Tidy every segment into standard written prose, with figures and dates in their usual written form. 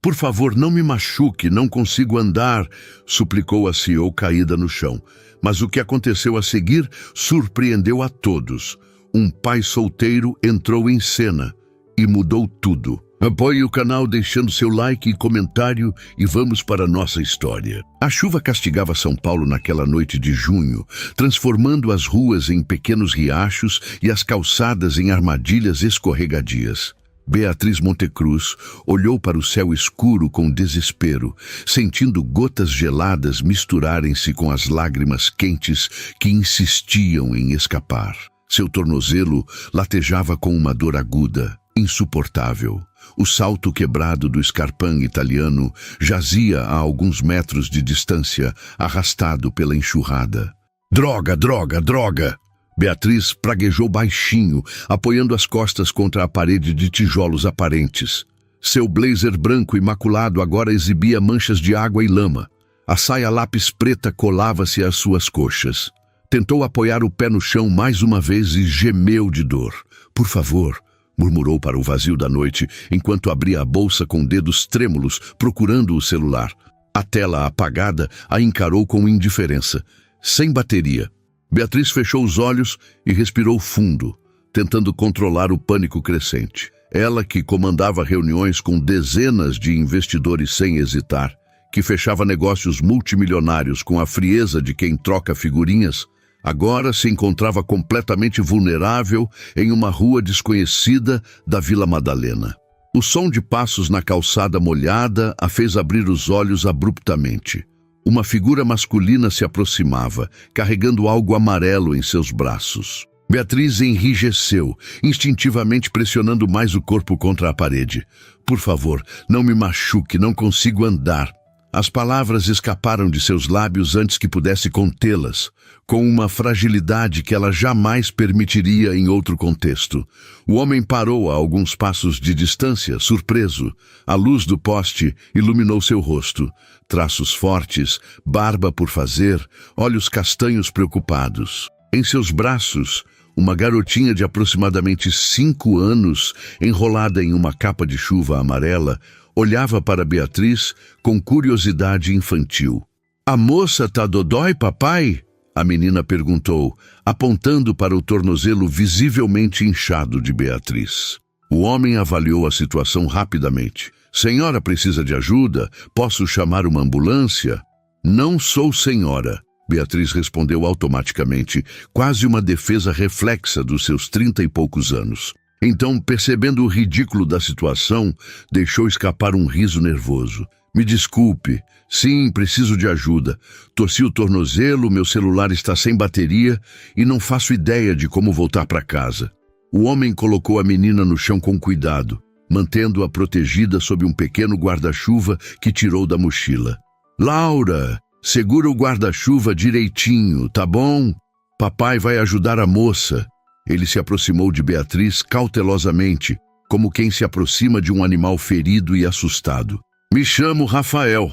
Por favor, não me machuque, não consigo andar, suplicou a CEO caída no chão. Mas o que aconteceu a seguir surpreendeu a todos. Um pai solteiro entrou em cena e mudou tudo. Apoie o canal deixando seu like e comentário e vamos para a nossa história. A chuva castigava São Paulo naquela noite de junho, transformando as ruas em pequenos riachos e as calçadas em armadilhas escorregadias. Beatriz Montecruz olhou para o céu escuro com desespero, sentindo gotas geladas misturarem-se com as lágrimas quentes que insistiam em escapar. Seu tornozelo latejava com uma dor aguda, insuportável. O salto quebrado do escarpão italiano jazia a alguns metros de distância, arrastado pela enxurrada. Droga, droga, droga! Beatriz praguejou baixinho, apoiando as costas contra a parede de tijolos aparentes. Seu blazer branco imaculado agora exibia manchas de água e lama. A saia lápis preta colava-se às suas coxas. Tentou apoiar o pé no chão mais uma vez e gemeu de dor. Por favor, murmurou para o vazio da noite, enquanto abria a bolsa com dedos trêmulos, procurando o celular. A tela apagada a encarou com indiferença. Sem bateria. Beatriz fechou os olhos e respirou fundo, tentando controlar o pânico crescente. Ela que comandava reuniões com dezenas de investidores sem hesitar, que fechava negócios multimilionários com a frieza de quem troca figurinhas, agora se encontrava completamente vulnerável em uma rua desconhecida da Vila Madalena. O som de passos na calçada molhada a fez abrir os olhos abruptamente. Uma figura masculina se aproximava, carregando algo amarelo em seus braços. Beatriz enrijeceu, instintivamente pressionando mais o corpo contra a parede. Por favor, não me machuque, não consigo andar. As palavras escaparam de seus lábios antes que pudesse contê-las, com uma fragilidade que ela jamais permitiria em outro contexto. O homem parou a alguns passos de distância, surpreso. A luz do poste iluminou seu rosto. Traços fortes, barba por fazer, olhos castanhos preocupados. Em seus braços, uma garotinha de aproximadamente 5 anos, enrolada em uma capa de chuva amarela, olhava para Beatriz com curiosidade infantil. "A moça tá dodói, papai?" A menina perguntou, apontando para o tornozelo visivelmente inchado de Beatriz. O homem avaliou a situação rapidamente. "Senhora precisa de ajuda? Posso chamar uma ambulância?" "Não sou senhora", Beatriz respondeu automaticamente, quase uma defesa reflexa dos seus 30 e poucos anos. Então, percebendo o ridículo da situação, deixou escapar um riso nervoso. "Me desculpe. Sim, preciso de ajuda. Torci o tornozelo, meu celular está sem bateria e não faço ideia de como voltar para casa." O homem colocou a menina no chão com cuidado, mantendo-a protegida sob um pequeno guarda-chuva que tirou da mochila. "Laura, segura o guarda-chuva direitinho, tá bom? Papai vai ajudar a moça." Ele se aproximou de Beatriz cautelosamente, como quem se aproxima de um animal ferido e assustado. "Me chamo Rafael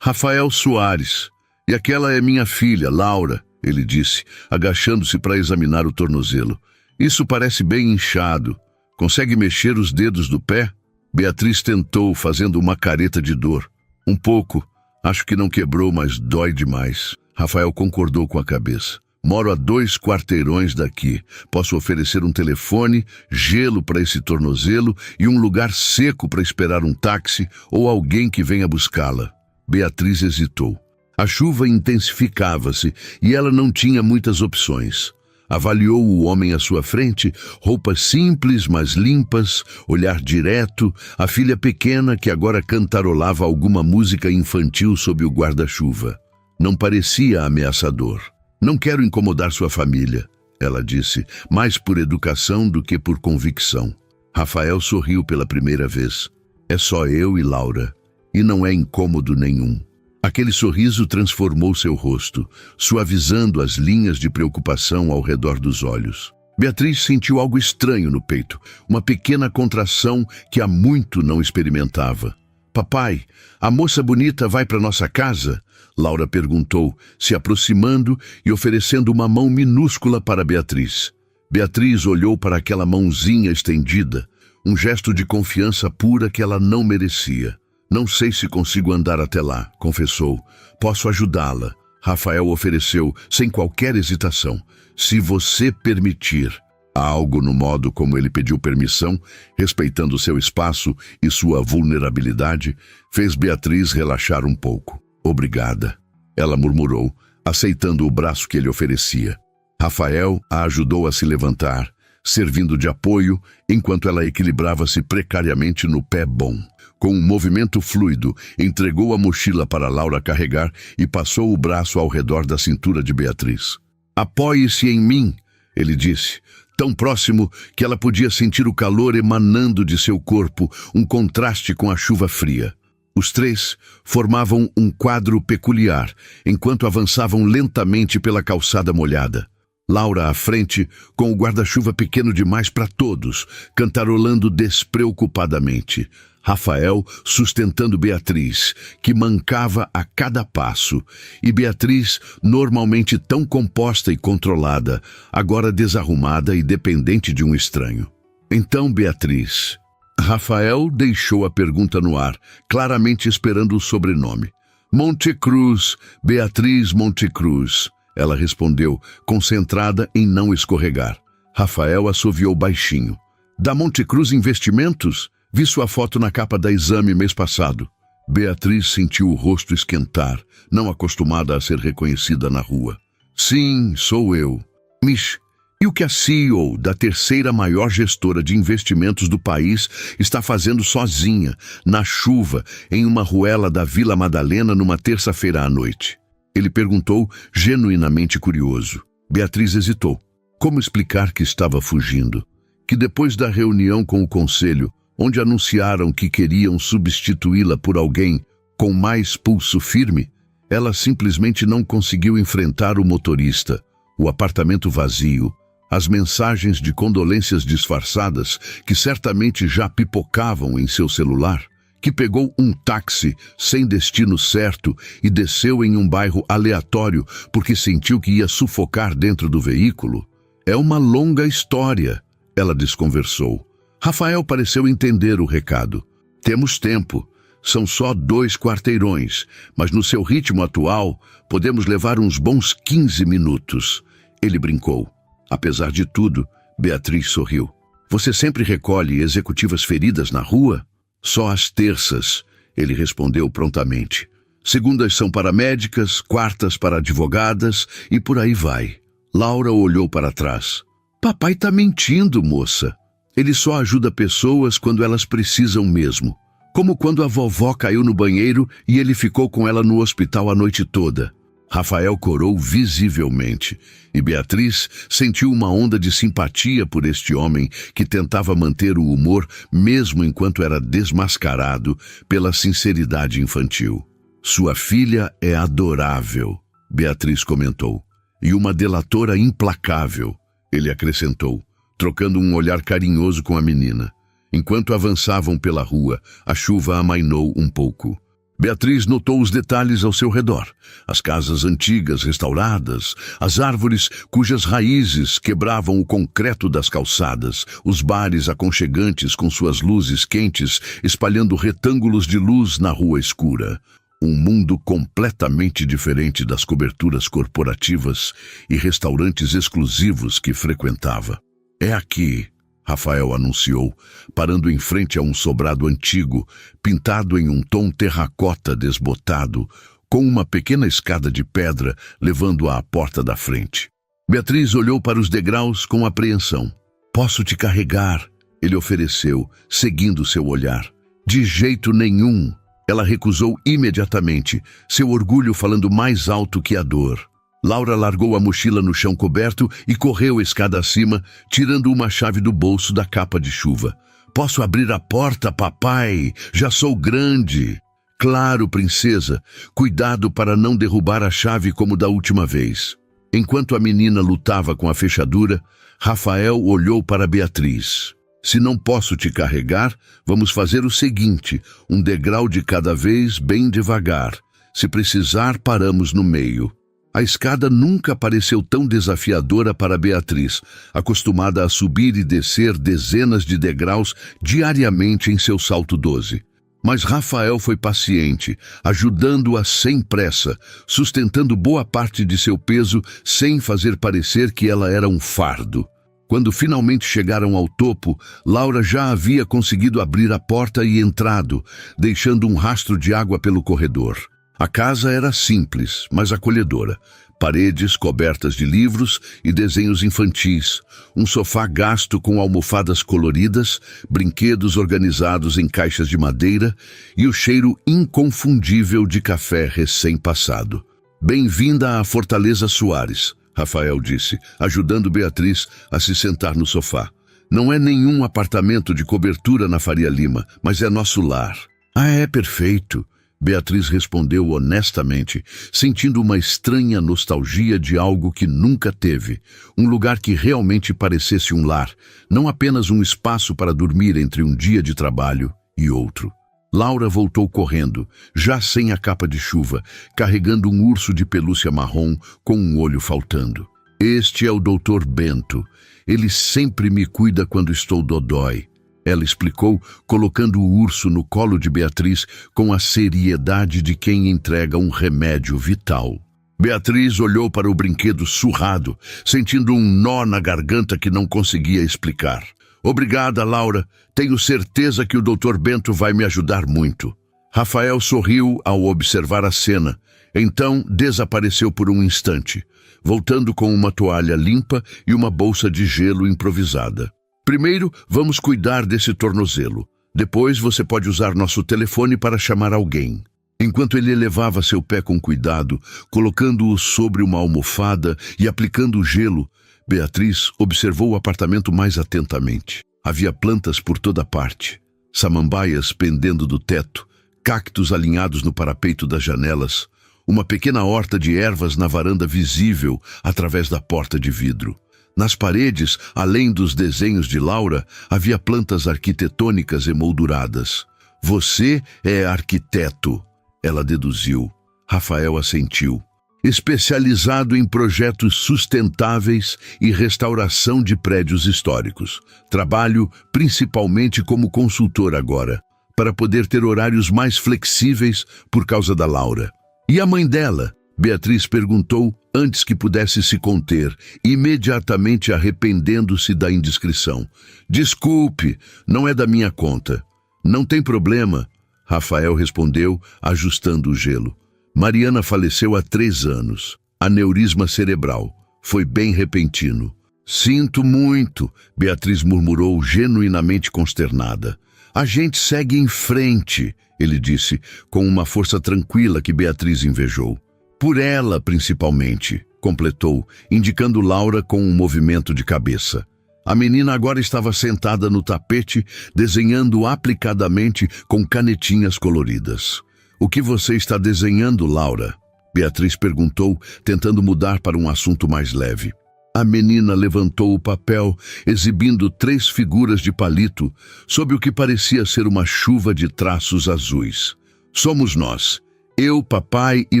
Soares, e aquela é minha filha, Laura", ele disse, agachando-se para examinar o tornozelo. "Isso parece bem inchado. Consegue mexer os dedos do pé?" Beatriz tentou, fazendo uma careta de dor. "Um pouco. Acho que não quebrou, mas dói demais." Rafael concordou com a cabeça. "Moro a 2 quarteirões daqui. Posso oferecer um telefone, gelo para esse tornozelo e um lugar seco para esperar um táxi ou alguém que venha buscá-la." Beatriz hesitou. A chuva intensificava-se e ela não tinha muitas opções. Avaliou o homem à sua frente, roupas simples, mas limpas, olhar direto, a filha pequena que agora cantarolava alguma música infantil sob o guarda-chuva. Não parecia ameaçador. "Não quero incomodar sua família", ela disse, mais por educação do que por convicção. Rafael sorriu pela primeira vez. "É só eu e Laura, e não é incômodo nenhum." Aquele sorriso transformou seu rosto, suavizando as linhas de preocupação ao redor dos olhos. Beatriz sentiu algo estranho no peito, uma pequena contração que há muito não experimentava. "Papai, a moça bonita vai para nossa casa?" Laura perguntou, se aproximando e oferecendo uma mão minúscula para Beatriz. Beatriz olhou para aquela mãozinha estendida, um gesto de confiança pura que ela não merecia. Não sei se consigo andar até lá, confessou. Posso ajudá-la. Rafael ofereceu, sem qualquer hesitação. Se você permitir. Algo no modo como ele pediu permissão, respeitando seu espaço e sua vulnerabilidade, fez Beatriz relaxar um pouco. Obrigada, ela murmurou, aceitando o braço que ele oferecia. Rafael a ajudou a se levantar, servindo de apoio, enquanto ela equilibrava-se precariamente no pé bom. Com um movimento fluido, entregou a mochila para Laura carregar e passou o braço ao redor da cintura de Beatriz. Apoie-se em mim, ele disse, tão próximo que ela podia sentir o calor emanando de seu corpo, um contraste com a chuva fria. Os três formavam um quadro peculiar, enquanto avançavam lentamente pela calçada molhada. Laura à frente, com o guarda-chuva pequeno demais para todos, cantarolando despreocupadamente. Rafael sustentando Beatriz, que mancava a cada passo, e Beatriz, normalmente tão composta e controlada, agora desarrumada e dependente de um estranho. Então, Beatriz... Rafael deixou a pergunta no ar, claramente esperando o sobrenome. Montecruz, Beatriz Montecruz, ela respondeu, concentrada em não escorregar. Rafael assoviou baixinho. Da Montecruz Investimentos? Vi sua foto na capa da Exame mês passado. Beatriz sentiu o rosto esquentar, não acostumada a ser reconhecida na rua. Sim, sou eu. Mish, e o que a CEO da terceira maior gestora de investimentos do país está fazendo sozinha, na chuva, em uma ruela da Vila Madalena numa terça-feira à noite? Ele perguntou, genuinamente curioso. Beatriz hesitou. Como explicar que estava fugindo? Que depois da reunião com o conselho, onde anunciaram que queriam substituí-la por alguém com mais pulso firme, ela simplesmente não conseguiu enfrentar o motorista, o apartamento vazio, as mensagens de condolências disfarçadas que certamente já pipocavam em seu celular, que pegou um táxi sem destino certo e desceu em um bairro aleatório porque sentiu que ia sufocar dentro do veículo. É uma longa história, ela desconversou. Rafael pareceu entender o recado. Temos tempo. São só 2 quarteirões, mas no seu ritmo atual, podemos levar uns bons 15 minutos. Ele brincou. Apesar de tudo, Beatriz sorriu. Você sempre recolhe executivas feridas na rua? Só às terças, ele respondeu prontamente. Segundas são para médicas, quartas para advogadas e por aí vai. Laura olhou para trás. Papai tá mentindo, moça. Ele só ajuda pessoas quando elas precisam mesmo. Como quando a vovó caiu no banheiro e ele ficou com ela no hospital a noite toda. Rafael corou visivelmente, e Beatriz sentiu uma onda de simpatia por este homem que tentava manter o humor mesmo enquanto era desmascarado pela sinceridade infantil. Sua filha é adorável, Beatriz comentou, e uma delatora implacável, ele acrescentou, trocando um olhar carinhoso com a menina. Enquanto avançavam pela rua, a chuva amainou um pouco. Beatriz notou os detalhes ao seu redor. As casas antigas restauradas, as árvores cujas raízes quebravam o concreto das calçadas, os bares aconchegantes com suas luzes quentes espalhando retângulos de luz na rua escura. Um mundo completamente diferente das coberturas corporativas e restaurantes exclusivos que frequentava. É aqui, Rafael anunciou, parando em frente a um sobrado antigo, pintado em um tom terracota desbotado, com uma pequena escada de pedra levando-a à porta da frente. Beatriz olhou para os degraus com apreensão. Posso te carregar, ele ofereceu, seguindo seu olhar. De jeito nenhum, ela recusou imediatamente, seu orgulho falando mais alto que a dor. Laura largou a mochila no chão coberto e correu a escada acima, tirando uma chave do bolso da capa de chuva. Posso abrir a porta, papai? Já sou grande. Claro, princesa. Cuidado para não derrubar a chave como da última vez. Enquanto a menina lutava com a fechadura, Rafael olhou para Beatriz. Se não posso te carregar, vamos fazer o seguinte, um degrau de cada vez, bem devagar. Se precisar, paramos no meio. A escada nunca pareceu tão desafiadora para Beatriz, acostumada a subir e descer dezenas de degraus diariamente em seu salto 12. Mas Rafael foi paciente, ajudando-a sem pressa, sustentando boa parte de seu peso sem fazer parecer que ela era um fardo. Quando finalmente chegaram ao topo, Laura já havia conseguido abrir a porta e entrado, deixando um rastro de água pelo corredor. A casa era simples, mas acolhedora. Paredes cobertas de livros e desenhos infantis, um sofá gasto com almofadas coloridas, brinquedos organizados em caixas de madeira e o cheiro inconfundível de café recém-passado. "Bem-vinda à Fortaleza Soares", Rafael disse, ajudando Beatriz a se sentar no sofá. "Não é nenhum apartamento de cobertura na Faria Lima, mas é nosso lar." "Ah, é perfeito", Beatriz respondeu honestamente, sentindo uma estranha nostalgia de algo que nunca teve. Um lugar que realmente parecesse um lar, não apenas um espaço para dormir entre um dia de trabalho e outro. Laura voltou correndo, já sem a capa de chuva, carregando um urso de pelúcia marrom com um olho faltando. "Este é o Dr. Bento. Ele sempre me cuida quando estou dodói", ela explicou, colocando o urso no colo de Beatriz com a seriedade de quem entrega um remédio vital. Beatriz olhou para o brinquedo surrado, sentindo um nó na garganta que não conseguia explicar. "Obrigada, Laura. Tenho certeza que o Dr. Bento vai me ajudar muito." Rafael sorriu ao observar a cena, então desapareceu por um instante, voltando com uma toalha limpa e uma bolsa de gelo improvisada. "Primeiro, vamos cuidar desse tornozelo. Depois você pode usar nosso telefone para chamar alguém." Enquanto ele levava seu pé com cuidado, colocando-o sobre uma almofada e aplicando o gelo, Beatriz observou o apartamento mais atentamente. Havia plantas por toda parte, samambaias pendendo do teto, cactos alinhados no parapeito das janelas, uma pequena horta de ervas na varanda visível através da porta de vidro. Nas paredes, além dos desenhos de Laura, havia plantas arquitetônicas emolduradas. "Você é arquiteto", ela deduziu. Rafael assentiu. "Especializado em projetos sustentáveis e restauração de prédios históricos. Trabalho principalmente como consultor agora, para poder ter horários mais flexíveis por causa da Laura." "E a mãe dela?" Beatriz perguntou antes que pudesse se conter, imediatamente arrependendo-se da indiscrição. "Desculpe, não é da minha conta." "Não tem problema", Rafael respondeu, ajustando o gelo. "Mariana faleceu há 3 anos. Aneurisma cerebral. Foi bem repentino." "Sinto muito", Beatriz murmurou, genuinamente consternada. "A gente segue em frente", ele disse, com uma força tranquila que Beatriz invejou. "Por ela, principalmente", completou, indicando Laura com um movimento de cabeça. A menina agora estava sentada no tapete, desenhando aplicadamente com canetinhas coloridas. "O que você está desenhando, Laura?" Beatriz perguntou, tentando mudar para um assunto mais leve. A menina levantou o papel, exibindo 3 figuras de palito, sob o que parecia ser uma chuva de traços azuis. "Somos nós. Eu, papai e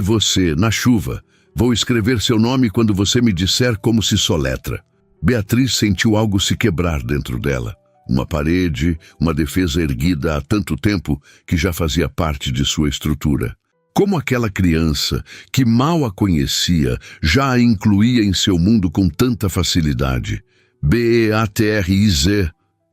você, na chuva. Vou escrever seu nome quando você me disser como se soletra." Beatriz sentiu algo se quebrar dentro dela. Uma parede, uma defesa erguida há tanto tempo que já fazia parte de sua estrutura. Como aquela criança, que mal a conhecia, já a incluía em seu mundo com tanta facilidade. "Beatriz",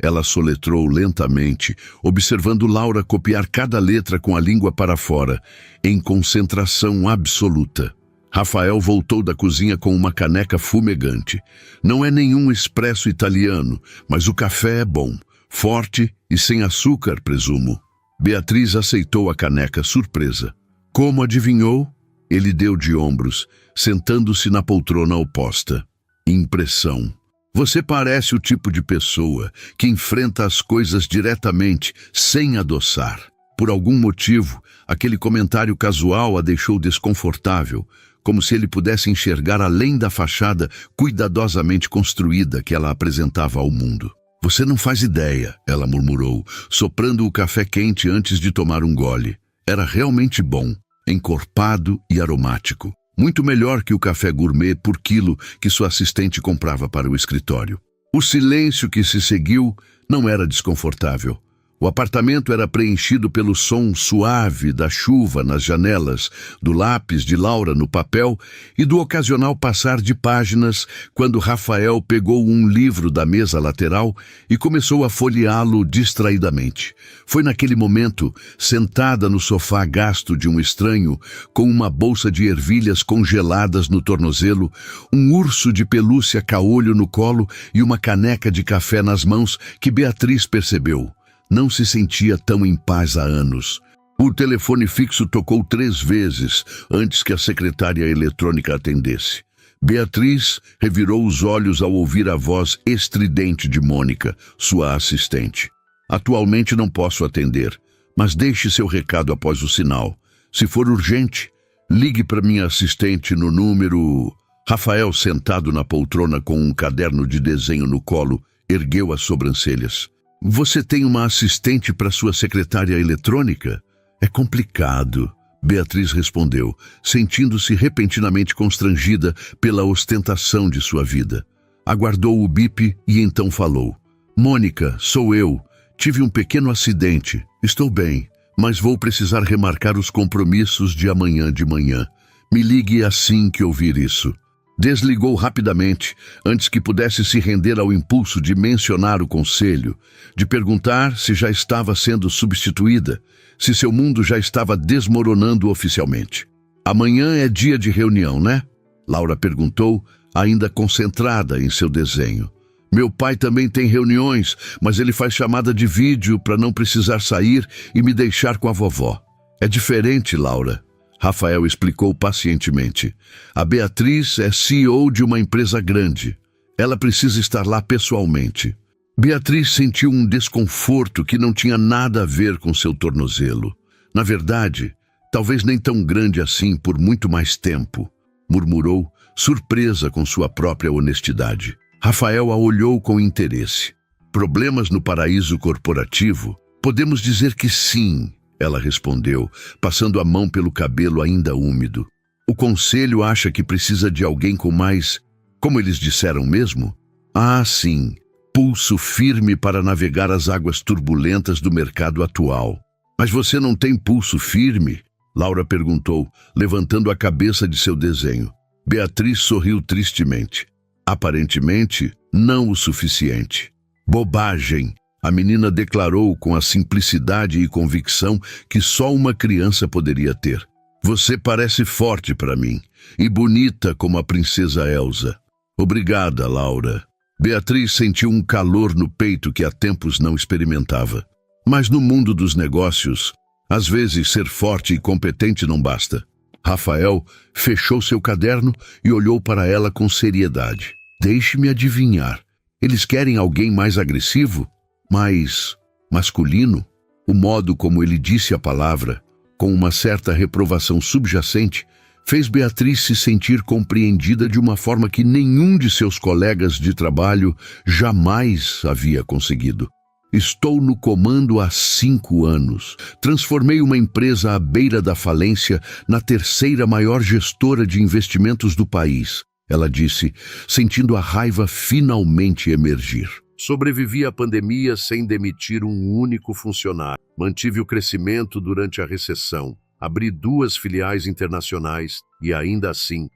ela soletrou lentamente, observando Laura copiar cada letra com a língua para fora, em concentração absoluta. Rafael voltou da cozinha com uma caneca fumegante. "Não é nenhum expresso italiano, mas o café é bom, forte e sem açúcar, presumo." Beatriz aceitou a caneca, surpresa. "Como adivinhou?" Ele deu de ombros, sentando-se na poltrona oposta. "Impressão. Você parece o tipo de pessoa que enfrenta as coisas diretamente, sem adoçar." Por algum motivo, aquele comentário casual a deixou desconfortável, como se ele pudesse enxergar além da fachada cuidadosamente construída que ela apresentava ao mundo. "Você não faz ideia", ela murmurou, soprando o café quente antes de tomar um gole. Era realmente bom, encorpado e aromático. Muito melhor que o café gourmet por quilo que sua assistente comprava para o escritório. O silêncio que se seguiu não era desconfortável. O apartamento era preenchido pelo som suave da chuva nas janelas, do lápis de Laura no papel e do ocasional passar de páginas quando Rafael pegou um livro da mesa lateral e começou a folheá-lo distraidamente. Foi naquele momento, sentada no sofá gasto de um estranho, com uma bolsa de ervilhas congeladas no tornozelo, um urso de pelúcia caolho no colo e uma caneca de café nas mãos, que Beatriz percebeu. Não se sentia tão em paz há anos. O telefone fixo tocou 3 vezes antes que a secretária eletrônica atendesse. Beatriz revirou os olhos ao ouvir a voz estridente de Mônica, sua assistente. Atualmente não posso atender, mas deixe seu recado após o sinal. Se for urgente, ligue para minha assistente no número... Rafael, sentado na poltrona com um caderno de desenho no colo, ergueu as sobrancelhas. Você tem uma assistente para sua secretária eletrônica? É complicado, Beatriz respondeu, sentindo-se repentinamente constrangida pela ostentação de sua vida. Aguardou o bip e então falou. Mônica, sou eu. Tive um pequeno acidente. Estou bem, mas vou precisar remarcar os compromissos de amanhã de manhã. Me ligue assim que ouvir isso. Desligou rapidamente, antes que pudesse se render ao impulso de mencionar o conselho, de perguntar se já estava sendo substituída, se seu mundo já estava desmoronando oficialmente. Amanhã é dia de reunião, né? Laura perguntou, ainda concentrada em seu desenho. Meu pai também tem reuniões, mas ele faz chamada de vídeo para não precisar sair e me deixar com a vovó. É diferente, Laura. Rafael explicou pacientemente. A Beatriz é CEO de uma empresa grande. Ela precisa estar lá pessoalmente. Beatriz sentiu um desconforto que não tinha nada a ver com seu tornozelo. Na verdade, talvez nem tão grande assim por muito mais tempo, murmurou, surpresa com sua própria honestidade. Rafael a olhou com interesse. Problemas no paraíso corporativo? Podemos dizer que sim. Ela respondeu, passando a mão pelo cabelo ainda úmido. O conselho acha que precisa de alguém com mais... Como eles disseram mesmo? Ah, sim. Pulso firme para navegar as águas turbulentas do mercado atual. Mas você não tem pulso firme? Laura perguntou, levantando a cabeça de seu desenho. Beatriz sorriu tristemente. Aparentemente, não o suficiente. Bobagem! A menina declarou com a simplicidade e convicção que só uma criança poderia ter. Você parece forte para mim, e bonita como a princesa Elsa. Obrigada, Laura. Beatriz sentiu um calor no peito que há tempos não experimentava. Mas no mundo dos negócios, às vezes ser forte e competente não basta. Rafael fechou seu caderno e olhou para ela com seriedade. Deixe-me adivinhar. Eles querem alguém mais agressivo? Mais masculino? O modo como ele disse a palavra, com uma certa reprovação subjacente, fez Beatriz se sentir compreendida de uma forma que nenhum de seus colegas de trabalho jamais havia conseguido. Estou no comando há 5 anos. Transformei uma empresa à beira da falência na 3ª maior gestora de investimentos do país, ela disse, sentindo a raiva finalmente emergir. Sobrevivi à pandemia sem demitir um único funcionário. Mantive o crescimento durante a recessão. Abri 2 filiais internacionais e ainda assim,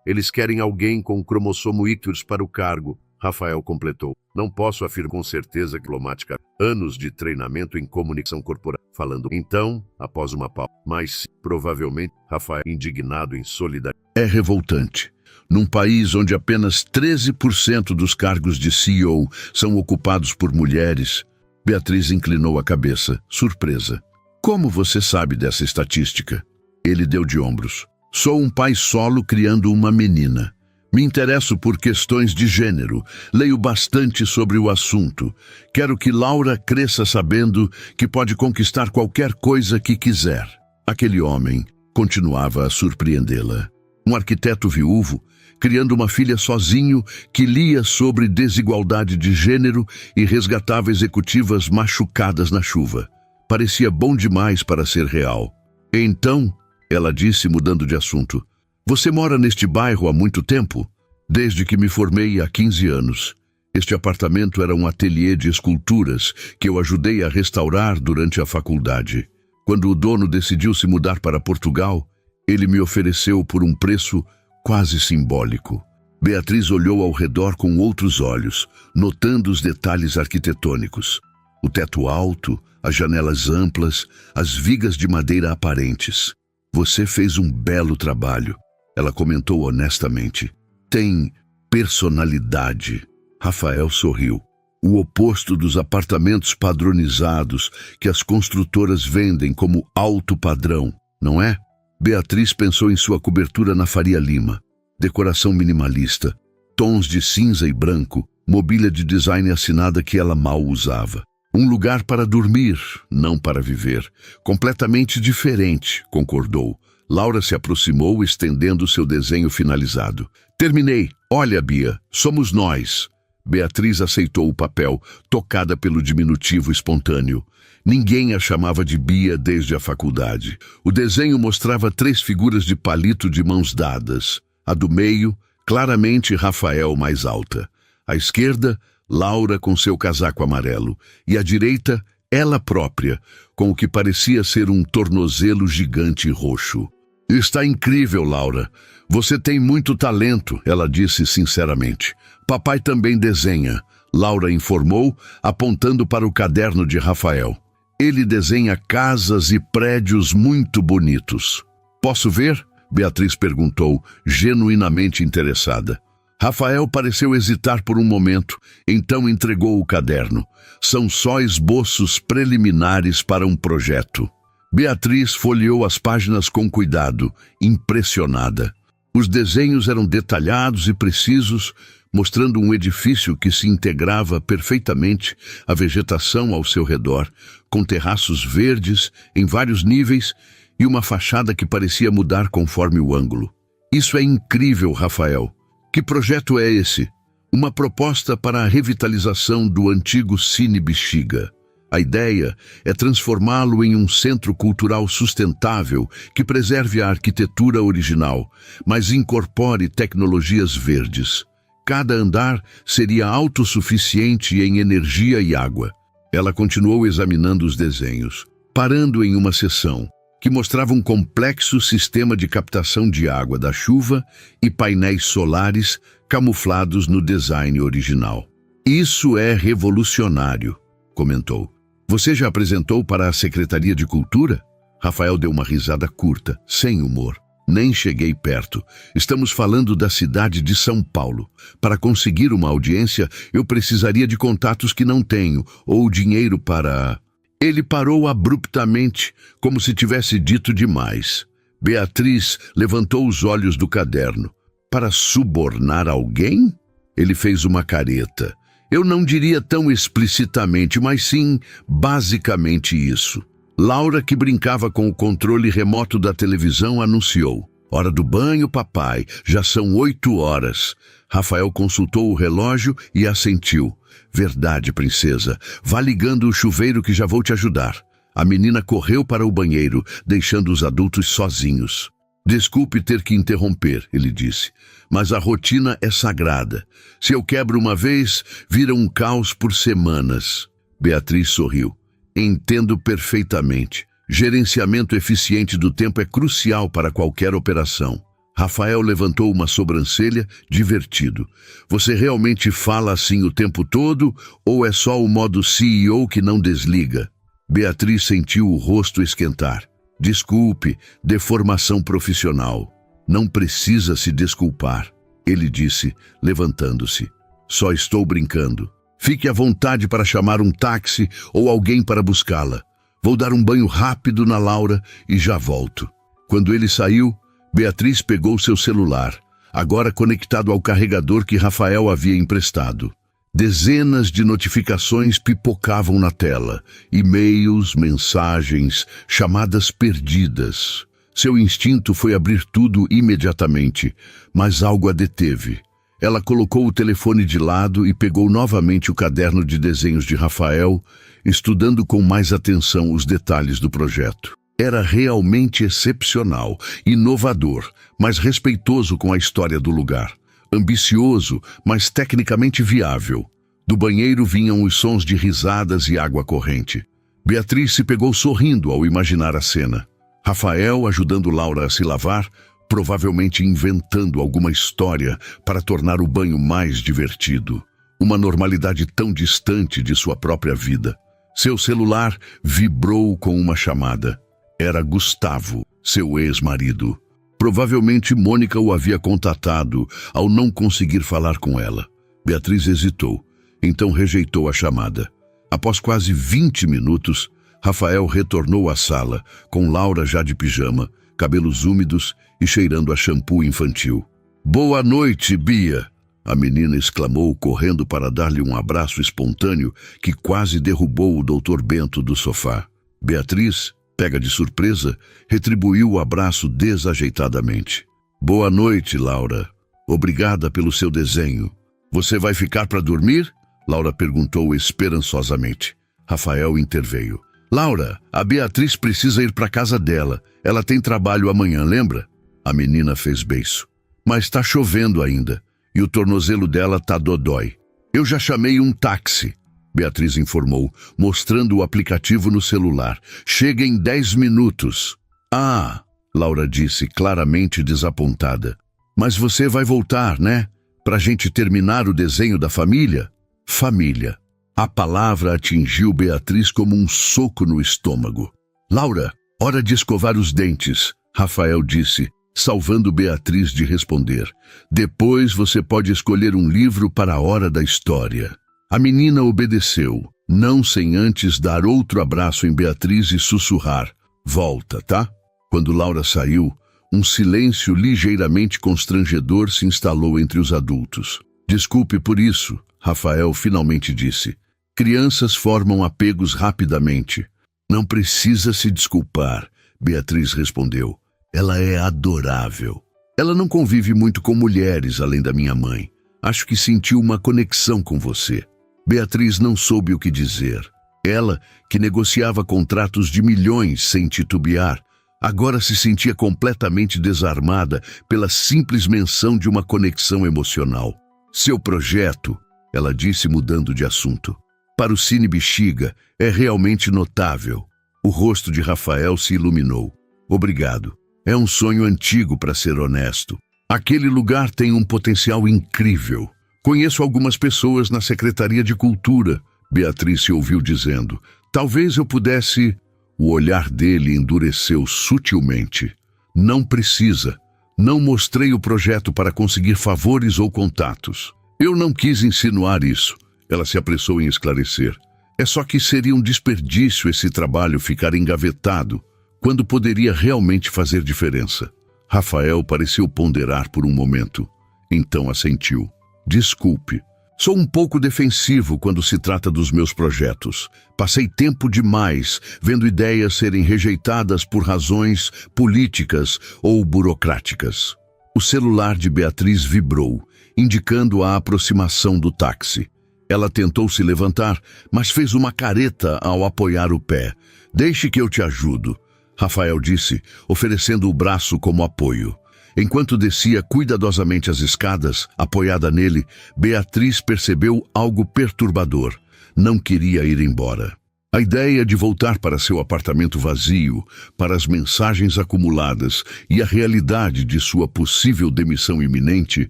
eles querem alguém com cromossomo Ictus para o cargo, Rafael completou. Não posso afirmar com certeza diplomática. Anos de treinamento em comunicação corporal. Falando então, após uma pausa. Mas, provavelmente, Rafael, indignado em solidariedade. É revoltante. Num país onde apenas 13% dos cargos de CEO são ocupados por mulheres, Beatriz inclinou a cabeça, surpresa. Como você sabe dessa estatística? Ele deu de ombros. Sou um pai solo criando uma menina. Me interesso por questões de gênero. Leio bastante sobre o assunto. Quero que Laura cresça sabendo que pode conquistar qualquer coisa que quiser. Aquele homem continuava a surpreendê-la. Um arquiteto viúvo, criando uma filha sozinho que lia sobre desigualdade de gênero e resgatava executivas machucadas na chuva. Parecia bom demais para ser real. Então, ela disse, mudando de assunto, você mora neste bairro há muito tempo? Desde que me formei há 15 anos. Este apartamento era um ateliê de esculturas que eu ajudei a restaurar durante a faculdade. Quando o dono decidiu se mudar para Portugal, ele me ofereceu por um preço quase simbólico. Beatriz olhou ao redor com outros olhos, notando os detalhes arquitetônicos. O teto alto, as janelas amplas, as vigas de madeira aparentes. Você fez um belo trabalho, ela comentou honestamente. Tem personalidade. Rafael sorriu. O oposto dos apartamentos padronizados que as construtoras vendem como alto padrão, não é? Beatriz pensou em sua cobertura na Faria Lima. Decoração minimalista, tons de cinza e branco, mobília de design assinada que ela mal usava. Um lugar para dormir, não para viver. Completamente diferente, concordou. Laura se aproximou, estendendo seu desenho finalizado. Terminei. Olha, Bia, somos nós. Beatriz aceitou o papel, tocada pelo diminutivo espontâneo. Ninguém a chamava de Bia desde a faculdade. O desenho mostrava 3 figuras de palito de mãos dadas. A do meio, claramente Rafael mais alta. À esquerda, Laura com seu casaco amarelo. E à direita, ela própria, com o que parecia ser um tornozelo gigante roxo. Está incrível, Laura. Você tem muito talento, ela disse sinceramente. Papai também desenha, Laura informou, apontando para o caderno de Rafael. Ele desenha casas e prédios muito bonitos. Posso ver? Beatriz perguntou, genuinamente interessada. Rafael pareceu hesitar por um momento, então entregou o caderno. São só esboços preliminares para um projeto. Beatriz folheou as páginas com cuidado, impressionada. Os desenhos eram detalhados e precisos, mostrando um edifício que se integrava perfeitamente à vegetação ao seu redor, com terraços verdes em vários níveis e uma fachada que parecia mudar conforme o ângulo. Isso é incrível, Rafael. Que projeto é esse? Uma proposta para a revitalização do antigo Cine Bexiga. A ideia é transformá-lo em um centro cultural sustentável que preserve a arquitetura original, mas incorpore tecnologias verdes. Cada andar seria autossuficiente em energia e água. Ela continuou examinando os desenhos, parando em uma seção que mostrava um complexo sistema de captação de água da chuva e painéis solares camuflados no design original. Isso é revolucionário, comentou. Você já apresentou para a Secretaria de Cultura? Rafael deu uma risada curta, sem humor. Nem cheguei perto. Estamos falando da cidade de São Paulo. Para conseguir uma audiência, eu precisaria de contatos que não tenho, ou dinheiro para... Ele parou abruptamente, como se tivesse dito demais. Beatriz levantou os olhos do caderno. Para subornar alguém? Ele fez uma careta. Eu não diria tão explicitamente, mas sim, basicamente isso. Laura, que brincava com o controle remoto da televisão, anunciou. Hora do banho, papai. Já são 8 horas. Rafael consultou o relógio e assentiu. Verdade, princesa. Vá ligando o chuveiro que já vou te ajudar. A menina correu para o banheiro, deixando os adultos sozinhos. Desculpe ter que interromper, ele disse, mas a rotina é sagrada. Se eu quebro uma vez, vira um caos por semanas. Beatriz sorriu. Entendo perfeitamente. Gerenciamento eficiente do tempo é crucial para qualquer operação. Rafael levantou uma sobrancelha, divertido. Você realmente fala assim o tempo todo, ou é só o modo CEO que não desliga? Beatriz sentiu o rosto esquentar. Desculpe, deformação profissional. Não precisa se desculpar, ele disse, levantando-se. Só estou brincando. Fique à vontade para chamar um táxi ou alguém para buscá-la. Vou dar um banho rápido na Laura e já volto. Quando ele saiu, Beatriz pegou seu celular, agora conectado ao carregador que Rafael havia emprestado. Dezenas de notificações pipocavam na tela, e-mails, mensagens, chamadas perdidas. Seu instinto foi abrir tudo imediatamente, mas algo a deteve. Ela colocou o telefone de lado e pegou novamente o caderno de desenhos de Rafael, estudando com mais atenção os detalhes do projeto. Era realmente excepcional, inovador, mas respeitoso com a história do lugar. Ambicioso, mas tecnicamente viável. Do banheiro vinham os sons de risadas e água corrente. Beatriz se pegou sorrindo ao imaginar a cena. Rafael ajudando Laura a se lavar, provavelmente inventando alguma história para tornar o banho mais divertido. Uma normalidade tão distante de sua própria vida. Seu celular vibrou com uma chamada. Era Gustavo, seu ex-marido. Provavelmente Mônica o havia contatado ao não conseguir falar com ela. Beatriz hesitou, então rejeitou a chamada. Após quase 20 minutos, Rafael retornou à sala, com Laura já de pijama, cabelos úmidos e cheirando a shampoo infantil. "Boa noite, Bia!" A menina exclamou, correndo para dar-lhe um abraço espontâneo que quase derrubou o Dr. Bento do sofá. Beatriz, pega de surpresa, retribuiu o abraço desajeitadamente. "Boa noite, Laura. Obrigada pelo seu desenho. Você vai ficar para dormir?" Laura perguntou esperançosamente. Rafael interveio. "Laura, a Beatriz precisa ir para a casa dela. Ela tem trabalho amanhã, lembra?" A menina fez beiço. "Mas está chovendo ainda. E o tornozelo dela tá dodói. Eu já chamei um táxi", Beatriz informou, mostrando o aplicativo no celular. "Chega em 10 minutos. "Ah", Laura disse, claramente desapontada. "Mas você vai voltar, né? Pra gente terminar o desenho da família?" Família. A palavra atingiu Beatriz como um soco no estômago. "Laura, hora de escovar os dentes", Rafael disse, salvando Beatriz de responder. "Depois você pode escolher um livro para a hora da história." A menina obedeceu, não sem antes dar outro abraço em Beatriz e sussurrar: "Volta, tá?" Quando Laura saiu, um silêncio ligeiramente constrangedor se instalou entre os adultos. "Desculpe por isso", Rafael finalmente disse. "Crianças formam apegos rapidamente." "Não precisa se desculpar", Beatriz respondeu. "Ela é adorável. Ela não convive muito com mulheres além da minha mãe. Acho que sentiu uma conexão com você." Beatriz não soube o que dizer. Ela, que negociava contratos de milhões sem titubear, agora se sentia completamente desarmada pela simples menção de uma conexão emocional. "Seu projeto", ela disse mudando de assunto, "para o Cine Bexiga é realmente notável." O rosto de Rafael se iluminou. "Obrigado. É um sonho antigo, para ser honesto. Aquele lugar tem um potencial incrível. Conheço algumas pessoas na Secretaria de Cultura", Beatriz se ouviu dizendo. "Talvez eu pudesse..." O olhar dele endureceu sutilmente. "Não precisa. Não mostrei o projeto para conseguir favores ou contatos. Eu não quis insinuar isso", ela se apressou em esclarecer. "É só que seria um desperdício esse trabalho ficar engavetado, quando poderia realmente fazer diferença." Rafael pareceu ponderar por um momento. Então assentiu. "Desculpe. Sou um pouco defensivo quando se trata dos meus projetos. Passei tempo demais vendo ideias serem rejeitadas por razões políticas ou burocráticas." O celular de Beatriz vibrou, indicando a aproximação do táxi. Ela tentou se levantar, mas fez uma careta ao apoiar o pé. "Deixe que eu te ajudo", Rafael disse, oferecendo o braço como apoio. Enquanto descia cuidadosamente as escadas, apoiada nele, Beatriz percebeu algo perturbador. Não queria ir embora. A ideia de voltar para seu apartamento vazio, para as mensagens acumuladas e a realidade de sua possível demissão iminente